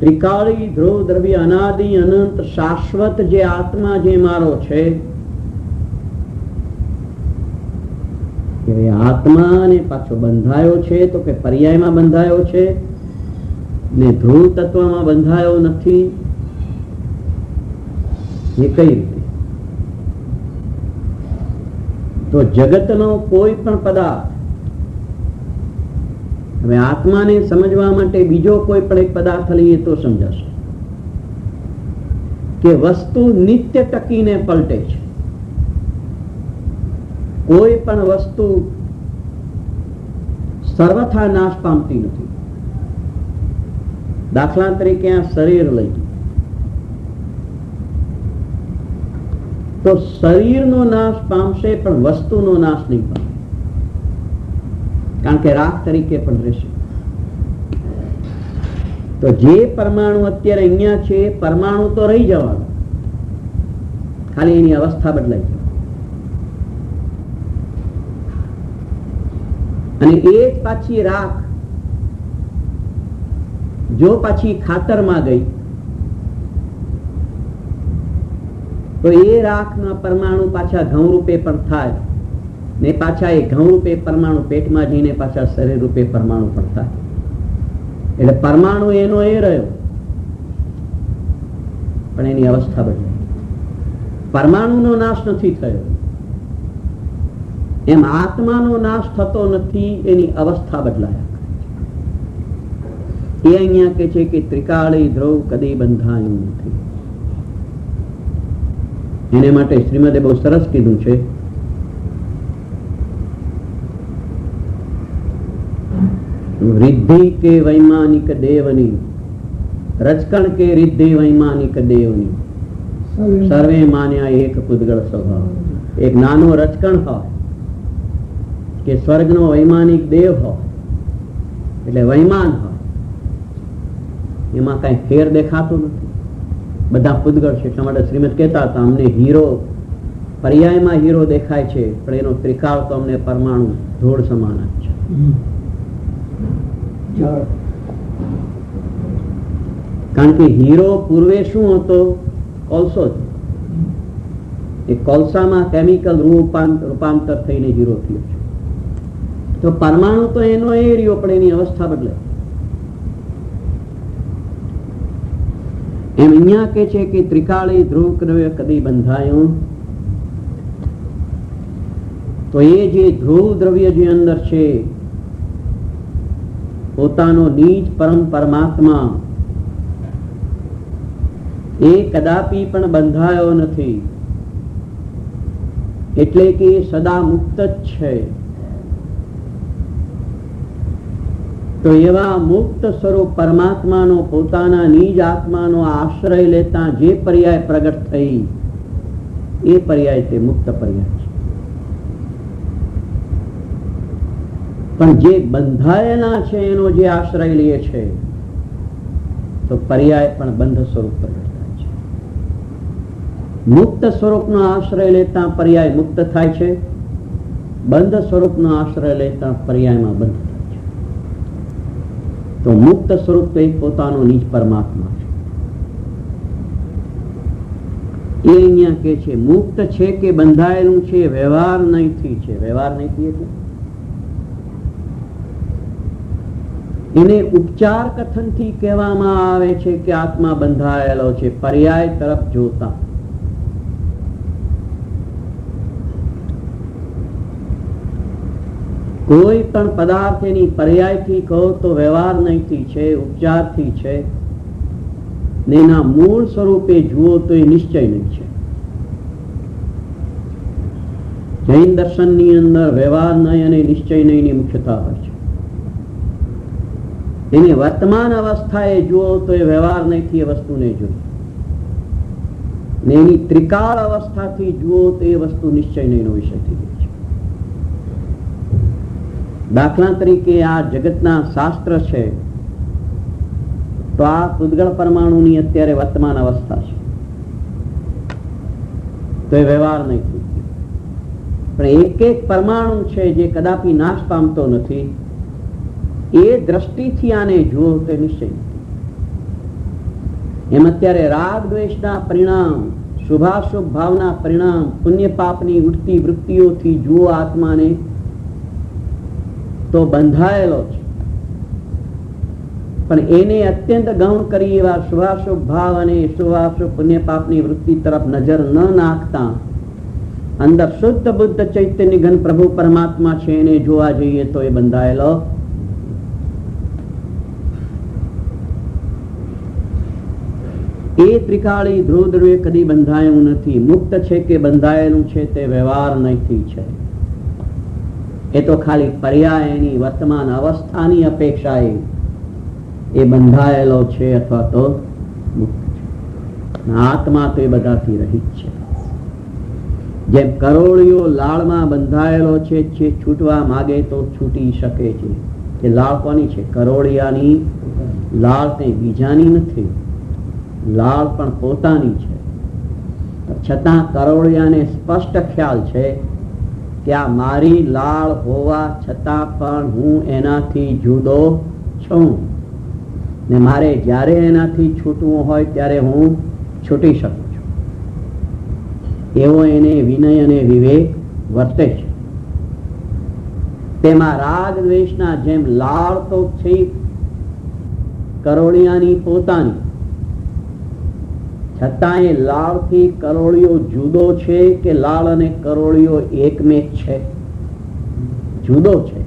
ત્રિકાળી ધ્રુવ દ્રવ્ય અનાદિ અનંત શાશ્વત જે આત્મા જે મારો છે, આત્મા ને પાછો બંધાયો છે તો કે પર્યાયમાં બંધાયો છે ને ધ્રુવ તત્વમાં બંધાયો નથી. એ કઈ રીતે? તો જગતનો કોઈ પણ પદાર્થ, હવે આત્માને સમજવા માટે બીજો કોઈ પણ એક પદાર્થ લઈએ તો સમજાશે કે વસ્તુ નિત્ય ટકીને પલટે છે. કોઈ પણ વસ્તુ સર્વથા નાશ પામતી નથી. દાખલા તરીકે આ શરીર લઈ તો શરીરનો નાશ પામશે પણ વસ્તુનો નાશ નહીં પામે, કારણ કે રાખ તરીકે પણ રહેશે. તો જે પરમાણુ અત્યારે અહીંયા છે એ પરમાણુ તો રહી જવાનો, ખાલી એની અવસ્થા બદલાઈ જાય. અને એ જ પાછી રાખ જો પાછી ખાતરમાં ગઈ તો એ રાખના પરમાણુ પાછા ઘઉં રૂપે પણ થાય ને પાછા એ ઘઉં રૂપે પરમાણુ પેટમાં જઈને પાછા શરીર રૂપે પરમાણુ પણ થાય. એટલે પરમાણુ એનો એ રહ્યો પણ એની અવસ્થા બદલાઈ. પરમાણુનો નાશ નથી થયો, એમ આત્માનો નાશ થતો નથી, એની અવસ્થા બદલાયા. એ અહીંયા કે છે કે ત્રિકાળી ધ્રુવ કદી બંધાયું નથી. એને માટે શ્રીમદે બહુ સરસ કીધું છે, રિદ્ધિ કે વૈમાનિક દેવની, રચકણ કે રિદ્ધિ વૈમાનિક દેવની, સર્વે માન્યા એક પૂતગળ સ્વભાવ. એક નાનો રચકણ હોય કે સ્વર્ગનો વૈમાનિક દેવ હોય એટલે વૈમાન હોય, એમાં કઈ ફેર દેખાતો નથી, બધા પૂતગળ છે. એટલા માટે શ્રીમદ કહેતા હતા અમને હીરો પર્યાયમાં હીરો દેખાય છે પણ એનો ત્રિકાળ તો અમને પરમાણુ ધૂળ સમાન જ છે. કારણ કે હીરો પૂર્વે શું હતો? કોલસો. એ કોલસામાં કેમિકલ રૂપાંતર થઈને હીરો થયો છે. તો પરમાણુ તો એનો એ રહ્યો પણ એની અવસ્થા બદલે. એમ અહીંયા કે છે કે ત્રિકાળી ધ્રુવ દ્રવ્ય કદી બંધાયું. તો એ જે ધ્રુવ દ્રવ્ય જે અંદર છે પોતાનો નીજ પરમ પરમાત્મા, એ કદાપી પણ બંધાયો નથી, એટલે કે સદા મુક્ત જ છે. તો એવા મુક્ત સ્વરૂપ પરમાત્માનો પોતાના નિજ આત્માનો આશ્રય લેતા જે પર્યાય પ્રગટ થઈ એ પર્યાય તે મુક્ત પર્યાય છે. પણ જે બંધાયેલા છે એનો જે આશ્રય લે છે તો પર્યાય પણ બંધ સ્વરૂપ પ્રગટ થાય છે. મુક્ત સ્વરૂપનો આશ્રય લેતા પર્યાય મુક્ત થાય છે, બંધ સ્વરૂપનો આશ્રય લેતા પર્યાયમાં બંધ થાય છે. તો મુક્ત સ્વરૂપ તો એક પોતાનો નિજ પરમાત્મા છે. એ અહીંયા કે છે મુક્ત છે કે બંધાયેલું છે, વ્યવહાર નહીંથી છે. વ્યવહાર નહીંથી એટલે એને ઉપચાર કથનથી કહેવામાં આવે છે કે આત્મા બંધાયેલો છે પર્યાય તરફ જોતા. કોઈ પણ પદાર્થ એની પર્યાયથી કહો તો વ્યવહાર નહીંથી છે, ઉપચારથી છે. ને એના મૂળ સ્વરૂપે જુઓ તો એ નિશ્ચય નહીં છે. જૈન દર્શનની અંદર વ્યવહાર નહીં અને નિશ્ચય નહીંની મુખ્યતા હોય છે. એને વર્તમાન અવસ્થાએ જુઓ તો એ વ્યવહાર નહીંથી એ વસ્તુને જુઓ, ને એની ત્રિકાળ અવસ્થાથી જુઓ તો એ વસ્તુ નિશ્ચય નહીંનો વિષય થઈ ગયો છે. દાખલા તરીકે આ જગતના શાસ્ત્ર છે તો આ પૂતગળ પરમાણુની અત્યારે વર્તમાન અવસ્થા છે, તો એ વ્યવહાર નહીં થઈ ગયો. પણ એક એક પરમાણુ છે જે કદાપી નાશ પામતો નથી, એ દ્રષ્ટિથી આને જુઓ તો નિશ્ચય નથી. એમ અત્યારે રાગ દ્વેષના પરિણામ, શુભાશુભ ભાવના પરિણામ, પુણ્ય પાપની ઉઠતી વૃત્તિઓથી જુઓ આત્માને તો બંધાયેલો છે. પણ એને અત્યંત ગૌણ કરી એવા શુભાશુભ ભાવ અને શુભાશુભ પુણ્ય પાપની વૃત્તિ તરફ નજર ન નાખતા અંદર શુદ્ધ બુદ્ધ ચૈતન્ય ઘન પ્રભુ પરમાત્મા છે એને જોવા જઈએ તો એ બંધાયેલો. એ ત્રિકાળી ધ્રુવ ધ્રુવે કદી બંધાયું નથી. મુક્ત છે કે બંધાયેલું છે તે વ્યવહાર નહીંથી છે. એ તો ખાલી પર્યાયની વર્તમાન અવસ્થાની અપેક્ષાએ એ બંધાયેલો છે અથવા તો મુક્ત છે. આત્મા તો એ બધાથી રહિત છે. જેમ કરોળિયો લાળમાં બંધાયેલો છે, જે છૂટવા માગે તો છૂટી શકે છે. એ લાળ કોની છે? કરોળિયાની. લાળ કંઈ બીજાની નથી, લાળ પણ પોતાની છે. છતાં કરોળિયાને સ્પષ્ટ ખ્યાલ છે કે આ મારી લાળ હોવા છતાં પણ હું એનાથી જુદો છું, ને મારે જ્યારે એનાથી છૂટવું હોય ત્યારે હું છૂટી શકું છું. એવો એને વિનય અને વિવેક વર્તે છે. તેમાં રાગ દ્વેષના જેમ લાળ તો છે કરોળિયાની પોતાની, છતાં એ લાળથી કરોળિયો જુદો છે કે લાળ અને કરોળિયો એકમેક છે? જુદો છે.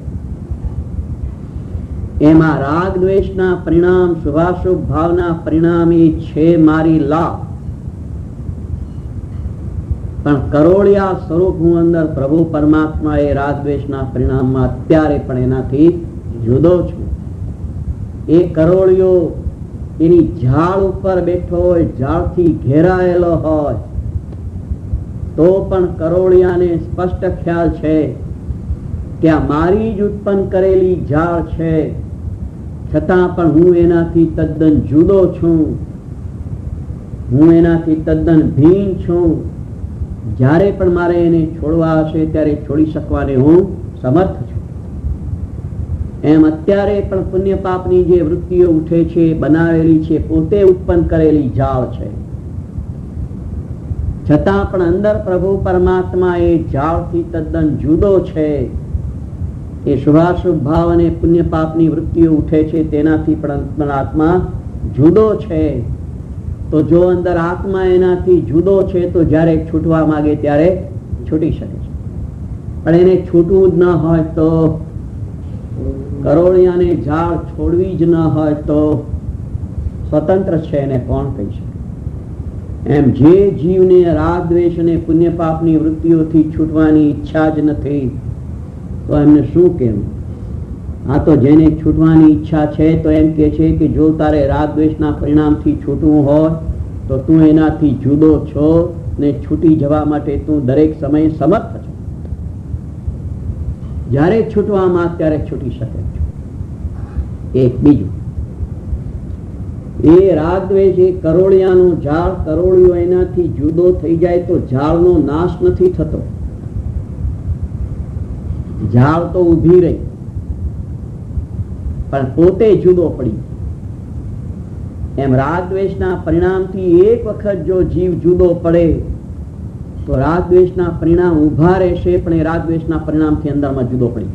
એમાં રાગ દ્વેષના પરિણામ, શુભાશુભ ભાવના પરિણામ એ છે મારી લાળ, પણ કરોળિયા સ્વરૂપ હું અંદર પ્રભુ પરમાત્મા એ રાગ દ્વેષના પરિણામમાં અત્યારે પણ એનાથી જુદો છું. એ કરોળિયો એની ઝાડ ઉપર બેઠો હોય, ઝાડથી ઘેરાયેલો હોય, તો પણ કરોળિયાને સ્પષ્ટ ખ્યાલ છે કે આ મારી જ ઉત્પન્ન કરેલી ઝાડ છે, છતાં પણ હું એનાથી તદ્દન જુદો છું, હું એનાથી તદ્દન ભિન્ન છું. જ્યારે પણ મારે એને છોડવા હશે ત્યારે છોડી શકવાને હું સમર્થ છું. એમ અત્યારે પણ પુણ્ય પાપની જે વૃત્તિઓ ઉઠે છે, બનાવેલી છે, પોતે ઉત્પન્ન કરેલી ઝાડ છે, છતાં પણ અંદર પ્રભુ પરમાત્મા એ ઝાડથી તદ્દન જુદો છે. એ શુભાશુભ ભાવ અને પુણ્ય પાપની વૃત્તિઓ ઉઠે છે તેનાથી પણ આત્મા જુદો છે. તો જો અંદર આત્મા એનાથી જુદો છે તો જ્યારે છૂટવા માંગે ત્યારે છૂટી શકે છે. પણ એને છૂટવું જ ન હોય તો, કરોળિયાને ઝાડ છોડવી જ ન હોય તો સ્વતંત્ર છે એને કોણ કહી શકે? એમ જે જીવને રાગ દ્વેષ અને પુણ્ય પાપની વૃત્તિઓથી છૂટવાની ઈચ્છા જ નથી તો એમને શું કહેવું? આ તો જેને છૂટવાની ઈચ્છા છે તો એમ કે છે કે જો તારે રાગ દ્વેષના પરિણામથી છૂટવું હોય તો તું એનાથી જુદો છો ને છૂટી જવા માટે તું દરેક સમયે સમર્થ છો. જ્યારે છૂટવામાં ત્યારે છૂટી શકે છે. એક બીજું એ રાગ દ્વેષ એ કરોળિયાનું ઝાડ, કરોળિયો એનાથી જુદો થઈ જાય તો ઝાડનો નાશ નથી થતો, ઝાડ તો ઊભી રહી પણ પોતે જુદો પડી. એમ રાગ દ્વેષના પરિણામથી એક વખત જો જીવ જુદો પડે તો રાગ દ્વેષના પરિણામ ઉભા રહેશે, પણ એ રાગ દ્વેષના પરિણામથી અંદરમાં જુદો પડી.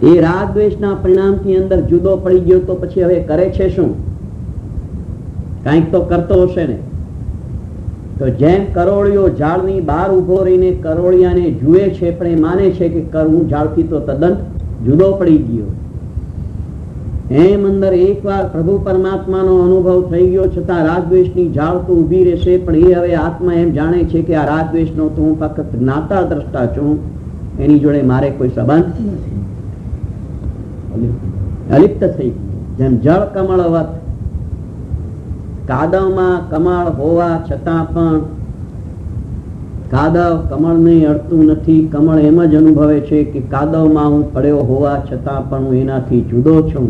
એ રાગ દ્વેષના પરિણામથી અંદર જુદો પડી ગયો તો પછી હવે કરે છે શું? કંઈક તો કરતો હશે ને. તો જેમ કરોળિયો ઝાડની બહાર ઉભો રહીને કરોળિયાને જુએ છે, પણ એ માને છે કે હું ઝાડથી તો તદ્દન જુદો પડી ગયો, એમ અંદર એકવાર પ્રભુ પરમાત્માનો અનુભવ થઈ ગયો છતાં રાગદ્વેષની ઝાડ તો ઊભી રહેશે, પણ એ હવે આત્મા એમ જાણે છે કે આ રાગદ્વેષનો તો હું ફક્ત જ્ઞાતા દ્રષ્ટા છું, એની જોડે મારે કોઈ સંબંધ અલિપ્ત થઈ ગયો. જેમ જળ કમળવત, કાદવમાં કમળ હોવા છતાં પણ કાદવ કમળને અડતું નથી, કમળ એમ જ અનુભવે છે કે કાદવમાં હું પડ્યો હોવા છતાં પણ હું એનાથી જુદો છું.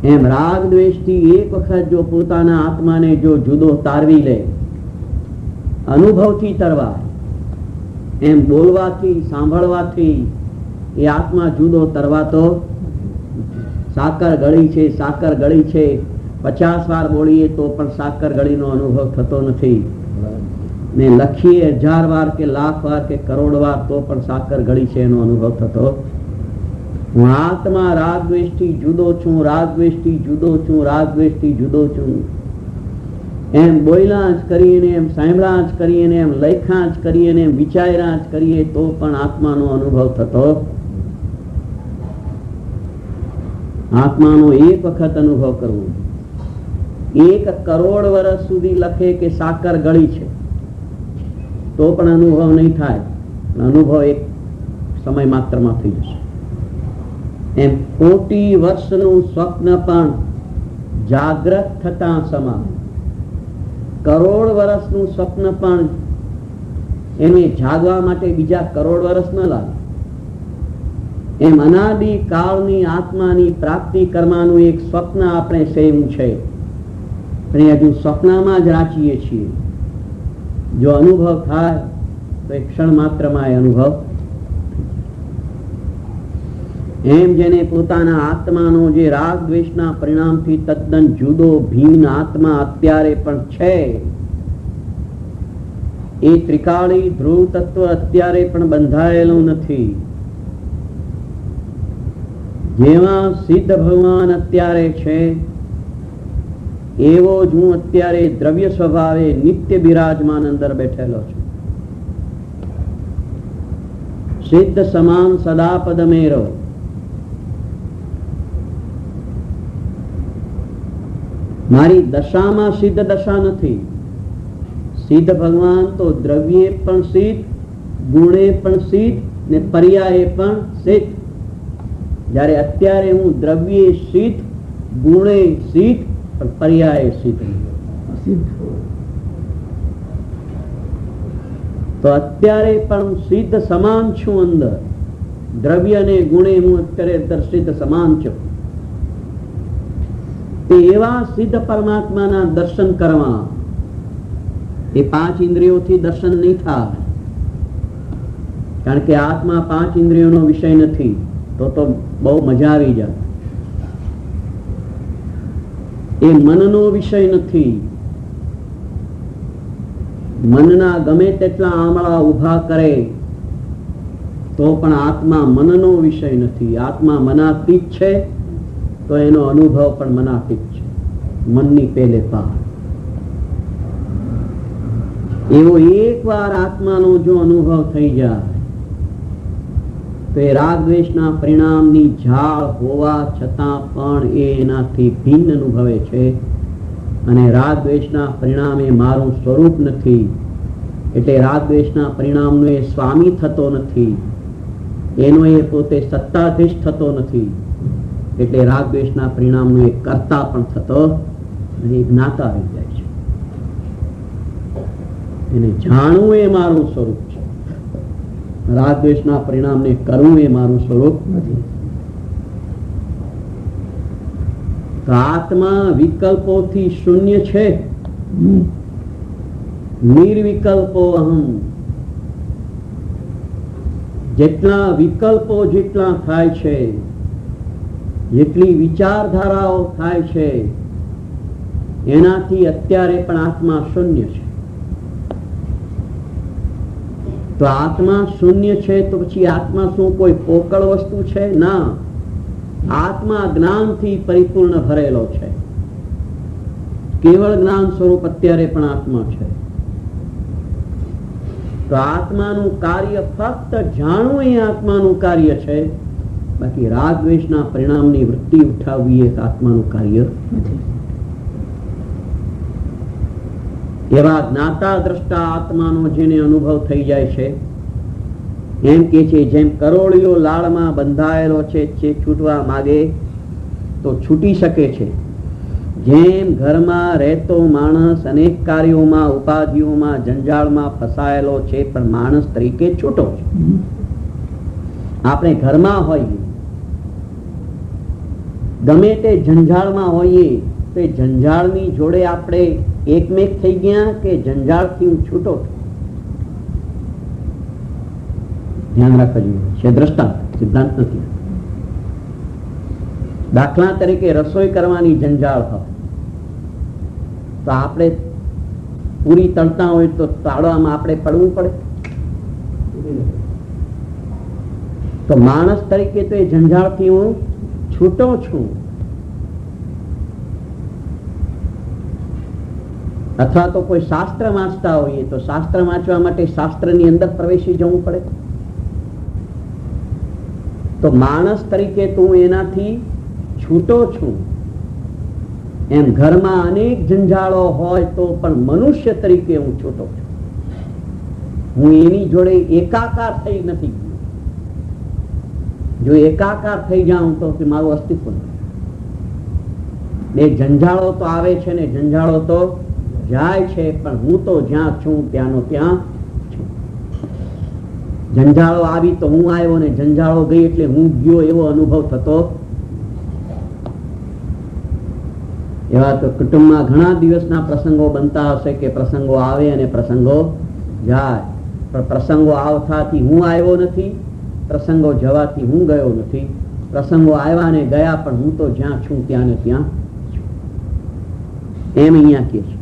એમ રાગ દ્વેષથી એક વખત જો પોતાના આત્માને જો જુદો તારવી લે, અનુભવથી તરવા, એમ બોલવાથી સાંભળવાથી એ આત્મા જુદો તરવાતો. સાકર ગળી છે, સાકર ગળી છે 50 વાર બોલીએ તો પણ સાકર ગળીનો અનુભવ થતો નથી, ને લખીએ 1000 વાર કે લાખ વાર કે કરોડ વાર તો પણ સાકર ગળી છે એનો અનુભવ થતો. હું આત્મા રાગદ્વેષથી જુદો છું, રાગદ્વેષથી જુદો છું, રાગદ્વેષથી જુદો છું, એમ બોલ્યા જ કરીએ ને, એમ સાંભળ્યા જ કરીએ ને, એમ લખ્યા જ કરીએ ને, એમ વિચાર્યા જ કરીએ તો પણ આત્માનો અનુભવ થતો. આત્માનો એક વખત અનુભવ કરવો. 1 કરોડ વર્ષ સુધી લખે કે સાકર ગળી છે તો પણ અનુભવ નહીં થાય, અનુભવ એક સમય માત્રમાં થઈ જશે. એમ કોટી વર્ષનું સ્વપ્ન પણ જાગ્રત થતા સમાન, કરોડ વર્ષનું સ્વપ્ન પણ એને જાગવા માટે બીજા કરોડ વર્ષ ન લાગે. એમ અનાદિ કાળની આત્માની પ્રાપ્તિ કરવાનું એક સ્વપ્ન આપણે સેવું છે, પણ હજુ સ્વપ્નમાં જ રાચીએ છીએ. જો અનુભવ થાય તો એક ક્ષણ માત્રમાં એ અનુભવ. એમ જેને પોતાના આત્માનો જે રાગ દ્વેષના પરિણામથી તદ્દન જુદો ભિન્ન આત્મા અત્યારે પણ છે, એ ત્રિકાળી ધ્રુવ તત્વ અત્યારે પણ બંધાયેલું નથી. જેવા સિદ્ધ ભગવાન અત્યારે છે એવો જ હું અત્યારે દ્રવ્ય સ્વભાવે નિત્ય બિરાજમાન અંદર બેઠેલો છું. સિદ્ધ સમાન સદા પદ મેરો, મારી દશામાં સિદ્ધ દશા નથી. સિદ્ધ ભગવાન તો દ્રવ્યે પણ સિદ્ધ, ગુણે પણ સિદ્ધ ને પર્યાયે પણ સિદ્ધ. જ્યારે અત્યારે હું દ્રવ્યે સિદ્ધ, ગુણે સિદ્ધ, પણ પર્યાયે સિદ્ધ. તો અત્યારે પણ સિદ્ધ સમાન છું અંદર, દ્રવ્ય ને ગુણે હું અત્યારે સિદ્ધ સમાન છું. તે એવા સિદ્ધ પરમાત્માના દર્શન કરવા, એ 5 ઇન્દ્રિયોથી દર્શન નહીં થાય, કારણ કે આત્મા 5 ઇન્દ્રિયોનો વિષય નથી. તો બહુ મજા આવી જાય. એ મનનો વિષય નથી. મનના ગમે તેટલા આમળા ઉભા કરે તો પણ આત્મા મનનો વિષય નથી. આત્મા મનાતીત છે તો એનો અનુભવ પણ મનાતીત છે, મનની પેલે પાર. એવો એકવાર આત્માનો જો અનુભવ થઈ જાય તો એ રાગ દ્વેષના પરિણામની ઝાડ હોવા છતાં પણ એ એનાથી ભિન્ન અનુભવે છે, અને રાગ દ્વેષના પરિણામ એ મારું સ્વરૂપ નથી. એટલે રાગ દ્વેષના પરિણામનો એ સ્વામી થતો નથી, એનો એ પોતે સત્તાધીશ થતો નથી. એટલે રાગ દ્વેષના પરિણામનો એ કર્તા પણ થતો અને જ્ઞાતા રહી જાય છે. એને જાણવું એ મારું સ્વરૂપ છે, રાગ દ્વેષના પરિણામને કરવું એ મારું સ્વરૂપ નથી. તો આત્મા વિકલ્પોથી શૂન્ય છે. નિર્વિકલ્પો અહમ. જેટલા વિકલ્પો જેટલા થાય છે, જેટલી વિચારધારાઓ થાય છે, એનાથી અત્યારે પણ આત્મા શૂન્ય છે. તો આત્મા શૂન્ય છે તો પછી આત્મા શું કોઈ પોકળ વસ્તુ છે? ના, આત્મા જ્ઞાનથી પરિપૂર્ણ ભરેલો છે. કેવળ જ્ઞાન સ્વરૂપ અત્યારે પણ આત્મા છે. તો આત્માનું કાર્ય ફક્ત જાણવું એ આત્માનું કાર્ય છે. બાકી રાગ દ્વેષના પરિણામની વૃત્તિ ઉઠાવવી એ આત્માનું કાર્ય નથી. એવા જ્ઞાતા દ્રષ્ટા આત્માનો જેને અનુભવ થઈ જાય છે, એમ કે છે જેમ કરોળિયો લાળમાં બંધાયેલો છે, છૂટવા માગે તો છૂટી શકે છે. જેમ ઘરમાં રહેતો માણસ અનેક કાર્યોમાં, ઉપાધિઓમાં, જંજાળમાં ફસાયેલો છે પણ માણસ તરીકે છૂટો છે. આપણે ઘરમાં હોઈએ, ગમે તે જંજાળમાં હોઈએ તો એ જંજાળની જોડે આપણે એકમેક થઈ ગયા કે જંજાળથી હું છૂટો છું? ધ્યાન રાખવા જોઈએ છે. દ્રષ્ટાંત, સિદ્ધાંત નથી. દાખલા તરીકે રસોઈ કરવાની જંજાળ હોય તો આપણે પૂરી તળતા હોય તો તાળવામાં આપણે પડવું પડે. તો માણસ તરીકે તો એ જંજાળથી હું છૂટો છું. અથવા તો કોઈ શાસ્ત્ર વાંચતા હોઈએ તો શાસ્ત્ર વાંચવા માટે શાસ્ત્રની અંદર પ્રવેશી જવું પડે. તો માણસ તરીકે તો હું એનાથી છૂટો છું. એમ ઘરમાં અનેક જંજાળો હોય તો પણ મનુષ્ય તરીકે હું છૂટો છું. હું એની જોડે એકાકાર થઈ નથી ગયો. જો એકાકાર થઈ જાઉં તો મારું અસ્તિત્વ નથી. એ જંજાળો તો આવે છે ને જંજાળો તો જાય છે, પણ હું તો જ્યાં છું ત્યાંનો ત્યાં છું. જંજાળો આવી તો હું આવ્યો ને જંજાળો ગઈ એટલે હું ગયો એવો અનુભવ થતો. એવા તો કુટુંબમાં ઘણા દિવસના પ્રસંગો બનતા હશે કે પ્રસંગો આવે અને પ્રસંગો જાય, પણ પ્રસંગો આવવાથી હું આવ્યો નથી, પ્રસંગો જવાથી હું ગયો નથી. પ્રસંગો આવ્યા ને ગયા પણ હું તો જ્યાં છું ત્યાં ને ત્યાં છું. એમ અહીંયા કે છે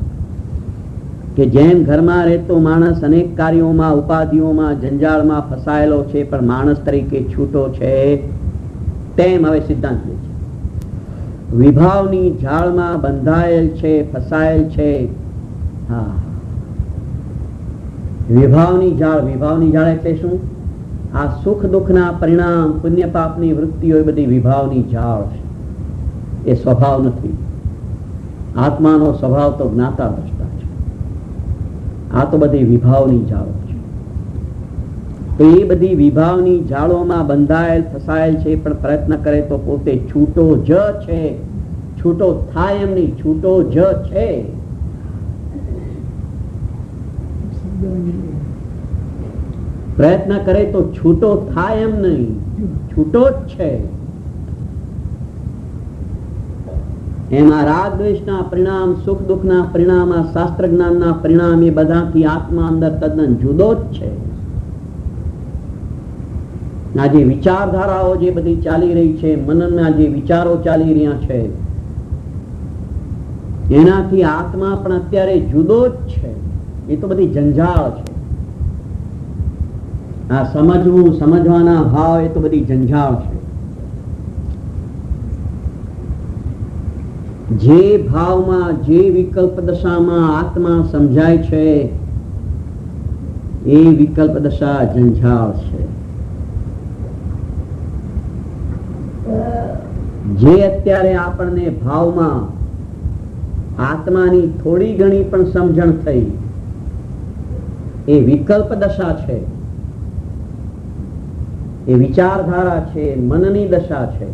કે જેમ ઘરમાં રહેતો માણસ અનેક કાર્યોમાં, ઉપાધિઓમાં, જંજાળમાં ફસાયેલો છે પણ માણસ તરીકે છૂટો છે, તેમ હવે સિદ્ધાંત લે છે. વિભાવની જાળમાં બંધાયેલ છે, ફસાયેલ છે. હા, વિભાવની જાળ. વિભાવની જાળ એટલે શું? આ સુખ દુઃખના પરિણામ, પુણ્ય પાપની વૃત્તિઓ, એ બધી વિભાવની જાળ છે. એ સ્વભાવ નથી. આત્માનો સ્વભાવ તો જ્ઞાતા દ્રષ્ટા છે. આ તો બધી વિભાવની જાળો છે. તો એ બધી વિભાવની જાળોમાં બંધાયેલ, ફસાયેલ છે, પણ પ્રયત્ન કરે તો પોતે છૂટો જ છે. છૂટો થાય એમ નહીં, છૂટો જ છે. પ્રયત્ન કરે તો છૂટો થાય એમ નહીં, છૂટો જ છે. એમાં રાગ દ્વેષના પરિણામ, સુખ દુઃખના પરિણામ, શાસ્ત્ર જ્ઞાનના પરિણામ, એ બધાથી આત્મા અંદર તદ્દન જુદો જ છે. આ જે વિચારધારાઓ જે બધી ચાલી રહી છે, મનના જે વિચારો ચાલી રહ્યા છે, એનાથી આત્મા પણ અત્યારે જુદો જ છે. એ તો બધી જંજાળ છે. આ સમજવું, સમજવાના ભાવ, એ તો બધી જંજાળ છે. જે ભાવમાં, જે વિકલ્પ દશામાં આત્મા સમજાય છે, એ વિકલ્પ દશા જંજાળ છે. જે અત્યારે આપણને ભાવમાં આત્માની થોડી ઘણી પણ સમજણ થઈ, એ વિકલ્પ દશા છે. એ વિચારધારા છે, મનની દશા છે.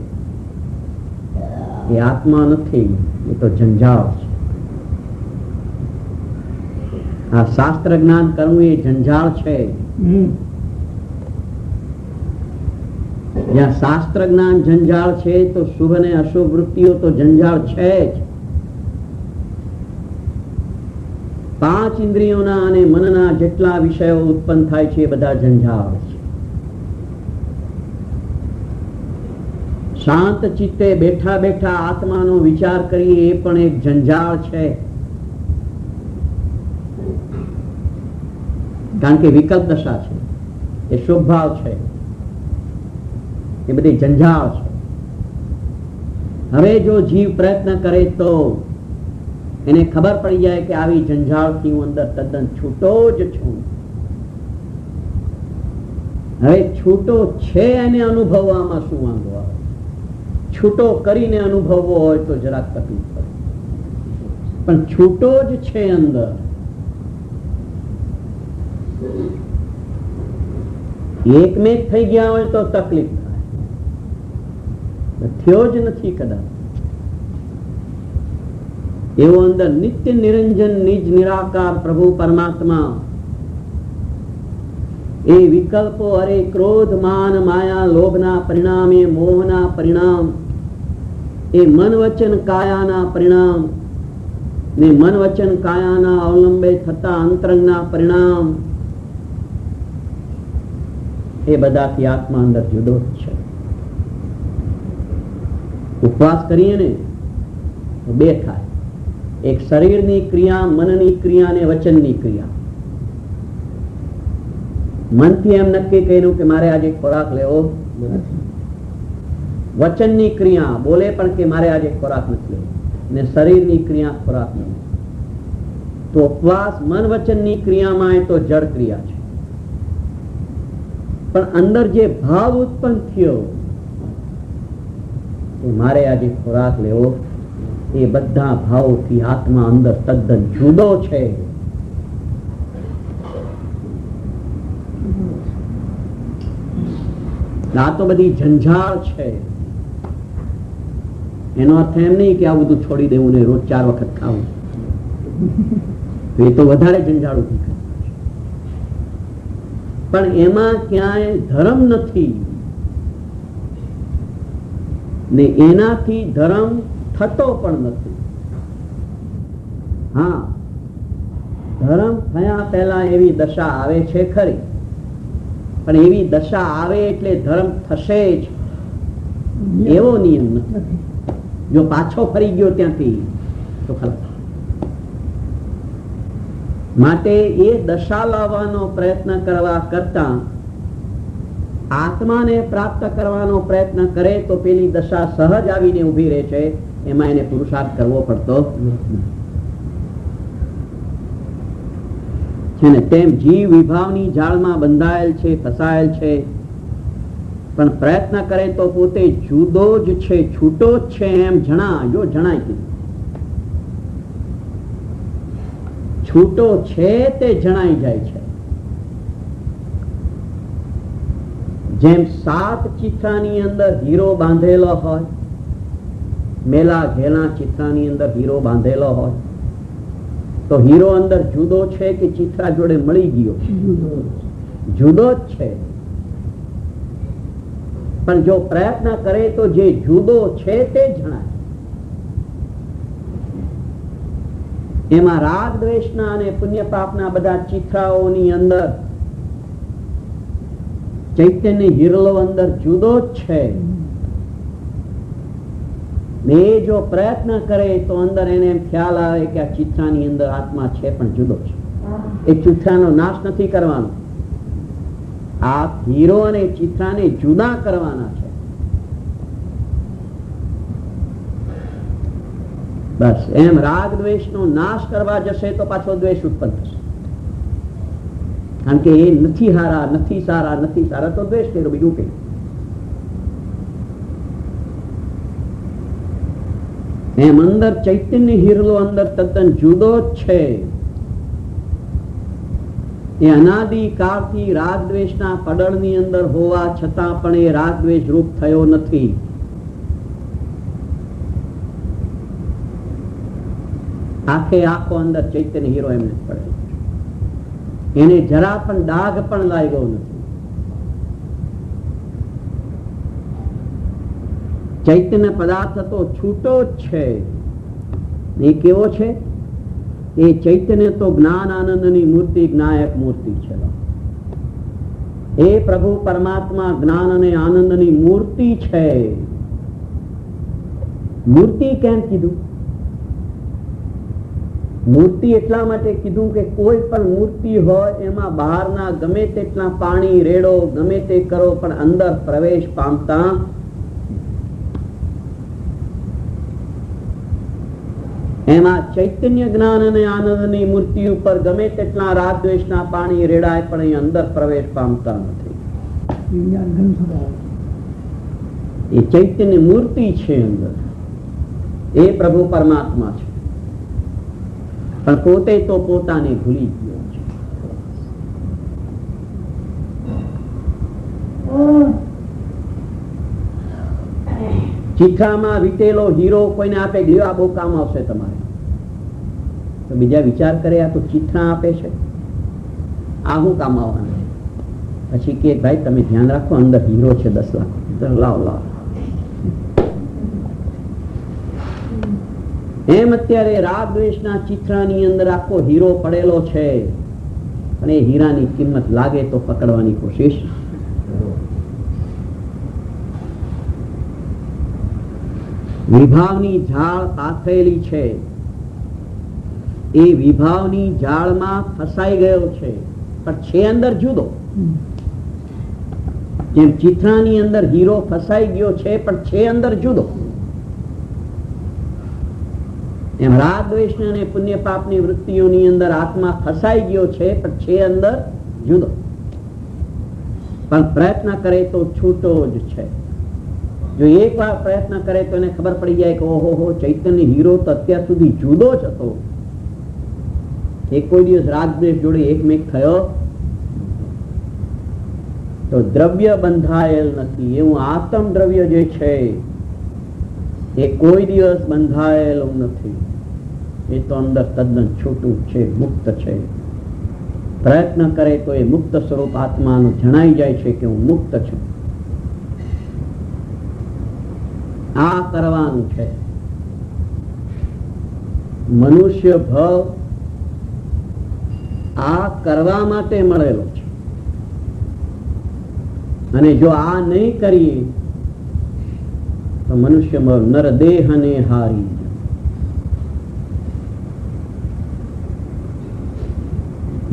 એ આત્મા નથી, એ તો જંજાળ છે. આ શાસ્ત્ર જ્ઞાન કરવું એ જંજાળ છે. જ્યાં શાસ્ત્ર જ્ઞાન જંજાળ છે તો શુભ અને અશુભ વૃત્તિઓ તો જંજાળ છે જ. પાંચ ઇન્દ્રિયોના અને મનના જેટલા વિષયો ઉત્પન્ન થાય છે એ બધા જંજાળ છે. શાંત ચિત્તે બેઠા બેઠા આત્માનો વિચાર કરીએ એ પણ એક જંજાળ છે. કારણ કે વિકલ્પ દશા છે, એ શુભ ભાવ છે, એ બધી જંજાળ છે. હવે જો જીવ પ્રયત્ન કરે તો એને ખબર પડી જાય કે આવી જંજાળથી હું અંદર તદ્દન છૂટો જ છું. હવે છૂટો છે એને અનુભવવામાં શું વાંધો આવે? છૂટો કરીને અનુભવવો હોય તો જરાક તકલીફ પડે, પણ છૂટો જ છે અંદર. એકમેક થઈ ગયા હોય તો તકલીફ થાય, થયો જ નથી કદાચ. એવો અંદર નિત્ય નિરંજન નિજ નિરાકાર પ્રભુ પરમાત્મા એ વિકલ્પો અરે ક્રોધ માન માયા લોભના પરિણામે મોહના પરિણામ, એ મન વચન કાયાના પરિણામ ને મન વચન કાયાના અવલંબે થતા અંતરંગના પરિણામ, એ બધાથી આત્મા અંદર જુદો જ છે. ઉપવાસ કરીએ ને તો બે થાય, એક શરીરની ક્રિયા, મનની ક્રિયા અને વચનની ક્રિયા. મનથી એમ નક્કી કર્યું કે મારે આજે ખોરાક લેવો નથી, વચનની ક્રિયા બોલે પણ કે મારે આજે ખોરાક નથી લેવો, ને શરીરની ક્રિયા ખોરાક લેવો. તો ઉપવાસ મન વચનની ક્રિયામાં એ તો જડ ક્રિયા છે, પણ અંદર જે ભાવ ઉત્પન્ન થયો કે મારે આજે ખોરાક લેવો, એ બધા ભાવોથી આત્મા અંદર તદ્દન જુદો છે. આ તો બધી જંજાળ છે. એનો અર્થ એમ નહીં કે આ બધું છોડી દેવું ને રોજ 4 વખત ખાવું, એ તો વધારે જંજાળ ઉભી કરે. પણ એમાં ક્યાંય ધર્મ નથી ને એનાથી ધર્મ થતો પણ નથી. હા, ધર્મ થયા પહેલા એવી દશા આવે છે ખરી, પણ એવી દશા આવે એટલે ધર્મ થશે જ એવો નિયમ નથી. જો પાછો ફરી ગયો ત્યાંથી તો ખરાબ. માટે એ દશા લાવવાનો પ્રયત્ન કરવા કરતા આત્માને પ્રાપ્ત કરવાનો પ્રયત્ન કરે તો પેલી દશા સહજ આવીને ઉભી રહે છે. એમાં એને પુરુષાર્થ કરવો પડતો છે ને. તેમ જીવ વિભાવની જાળમાં બંધાયેલ છે, ફસાયેલ છે, પણ પ્રયત્ન કરે તો પોતે જુદો જ છે, છૂટો જ છે એમ જણાય. છૂટો છે તે જણાઈ જાય છે. જેમ 7 ચિત્રાની અંદર હીરો બાંધેલો હોય, મેલા ઘેલા ચિત્રાની અંદર હીરો બાંધેલો હોય, તો હીરો અંદર જુદો છે કે ચિત્રા જોડે મળી ગયો? જુદો જ છે. પણ જો પ્રયત્ન કરે તો જે જુદો છે તે જણાય. એમાં રાગ દ્વેષના અને પુણ્ય પાપના બધા ચિત્રાઓની અંદર ચૈતન્ય હિરલો અંદર જુદો જ છે. ને એ જો પ્રયત્ન કરે તો અંદર એને એમ ખ્યાલ આવે કે આ ચિત્રાની અંદર આત્મા છે પણ જુદો છે. એ ચિત્રાનો નાશ નથી કરવાનો, આ હીરો અને ચિત્રાને જુદા કરવાના છે. બસ એમ રાગ દ્વેષ નો નાશ કરવા જશે તો પાછો દ્વેષ ઉત્પન્ન થશે. કારણ કે એ નથી સારા, નથી સારા, નથી સારા તો દ્વેષ કર્યો, બીજું કઈ. એમ અંદર ચૈતન્ય હિરલો અંદર તદ્દન જુદો જ છે. એ અનાદિ કાળથી રાગ દ્વેષના પડળની અંદર હોવા છતાં પણ એ રાગ દ્વેષ રૂપ થયો નથી. આખે આખો અંદર ચૈતન્ય હીરો એમને પડે, એને જરા પણ ડાઘ પણ લાગ્યો નથી. ચૈતન્ય પદાર્થ તો છૂટો જ છે. એ કેવો છે? એ ચૈતન્ય તો જ્ઞાન આનંદની મૂર્તિ, જ્ઞાયક મૂર્તિ છે. એ પ્રભુ પરમાત્મા જ્ઞાન અને આનંદની મૂર્તિ છે. મૂર્તિ કેમ કીધું? મૂર્તિ એટલા માટે કીધું કે કોઈ પણ મૂર્તિ હોય એમાં બહારના ગમે તેટલા પાણી રેડો, ગમે તે કરો, પણ અંદર પ્રવેશ પામતા. એમાં ચૈતન્ય જ્ઞાન અને આનંદની મૂર્તિ ઉપર ગમે તેટલા રાગ દ્વેષના પાણી રેડાય પણ એ અંદર પ્રવેશ પામતા નથી. એ ચૈતન્ય મૂર્તિ છે અંદર. એ પ્રભુ પરમાત્મા છે, પણ પોતે તો પોતાને ભૂલી ગયો છે. ચિઠ્ઠામાં વીટેલો હીરો કોઈને આપે, લ્યો આ બહુ કામ આવશે તમારે, તો બીજા વિચાર કરે આ તો ચિઠ્ઠા આપે છે, આ શું કામ આવવાનું? પછી કે ભાઈ તમે ધ્યાન રાખો અંદર હીરો છે 10 લાખ, લાવો લાવો. એમ અત્યારે રાગ દ્વેષના ચિત્રની અંદર આખો હીરો પડેલો છે, પણ એ હીરાની કિંમત લાગે તો પકડવાની કોશિશ. વિભાવની ઝાડ પાથરેલી છે, એ વિભાવની ઝાડમાં ફસાઈ ગયો છે, પણ છે અંદર જુદો. જેમ ચિત્રાની અંદર હીરો ફસાઈ ગયો છે પણ છે અંદર જુદો, એમ રાગ દ્વેષ અને પુણ્ય પાપની વૃત્તિઓની અંદર આત્મા ફસાઈ ગયો છે પણ છે અંદર જુદો. પણ પ્રયત્ન કરે તો છૂટો જ છે. જો એક વાર પ્રયત્ન કરે તો એને ખબર પડી જાય કે ઓહો ચૈતન્ય હીરો તો અત્યાર સુધી જુદો જ હતો, એક કોઈ દિવસ રાગ દ્વેષ જોડે એકમેક થયો તો દ્રવ્ય બંધાયેલ નથી. એવું આત્મ દ્રવ્ય જે છે એ કોઈ દિવસ બંધાયેલું નથી. એ તો અંદર તદ્દન છૂટું છે, મુક્ત છે. પ્રયત્ન કરે તો એ મુક્ત સ્વરૂપ આત્માનું જણાઈ જાય છે કે હું મુક્ત છું. આ કરવાનું છે. મનુષ્ય ભાવ આ કરવા માટે મળેલો છે, અને જો આ નહીં કરીએ તો મનુષ્ય નરદેહને હારી.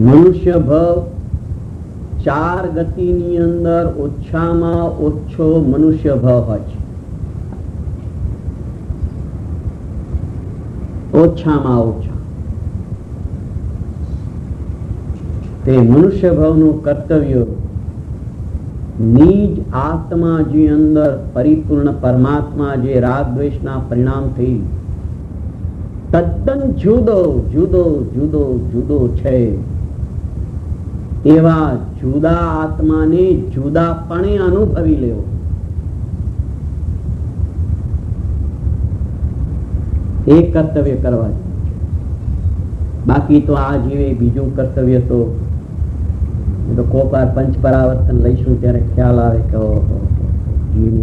મનુષ્ય ભાવ 4 ગતિની અંદર ઓછામાં ઓછો મનુષ્ય ભાવ હોય છે. ઓછામાં ઓછા તે મનુષ્ય ભાવનું કર્તવ્ય નિજ આત્મા જે અંદર પરિપૂર્ણ પરમાત્મા જે રાગ દ્વેષના પરિણામથી તદ્દન જુદો જુદો જુદો જુદો છે, એવા જુદા આત્માને જુદાપણે અનુભવી લેવો. એ કર્તવ્ય કરવા જોઈએ. બાકી તો આ જીવે બીજું કર્તવ્ય તો કોક વાર પંચ પરાવર્તન લઈશું ત્યારે ખ્યાલ આવે કે જીવને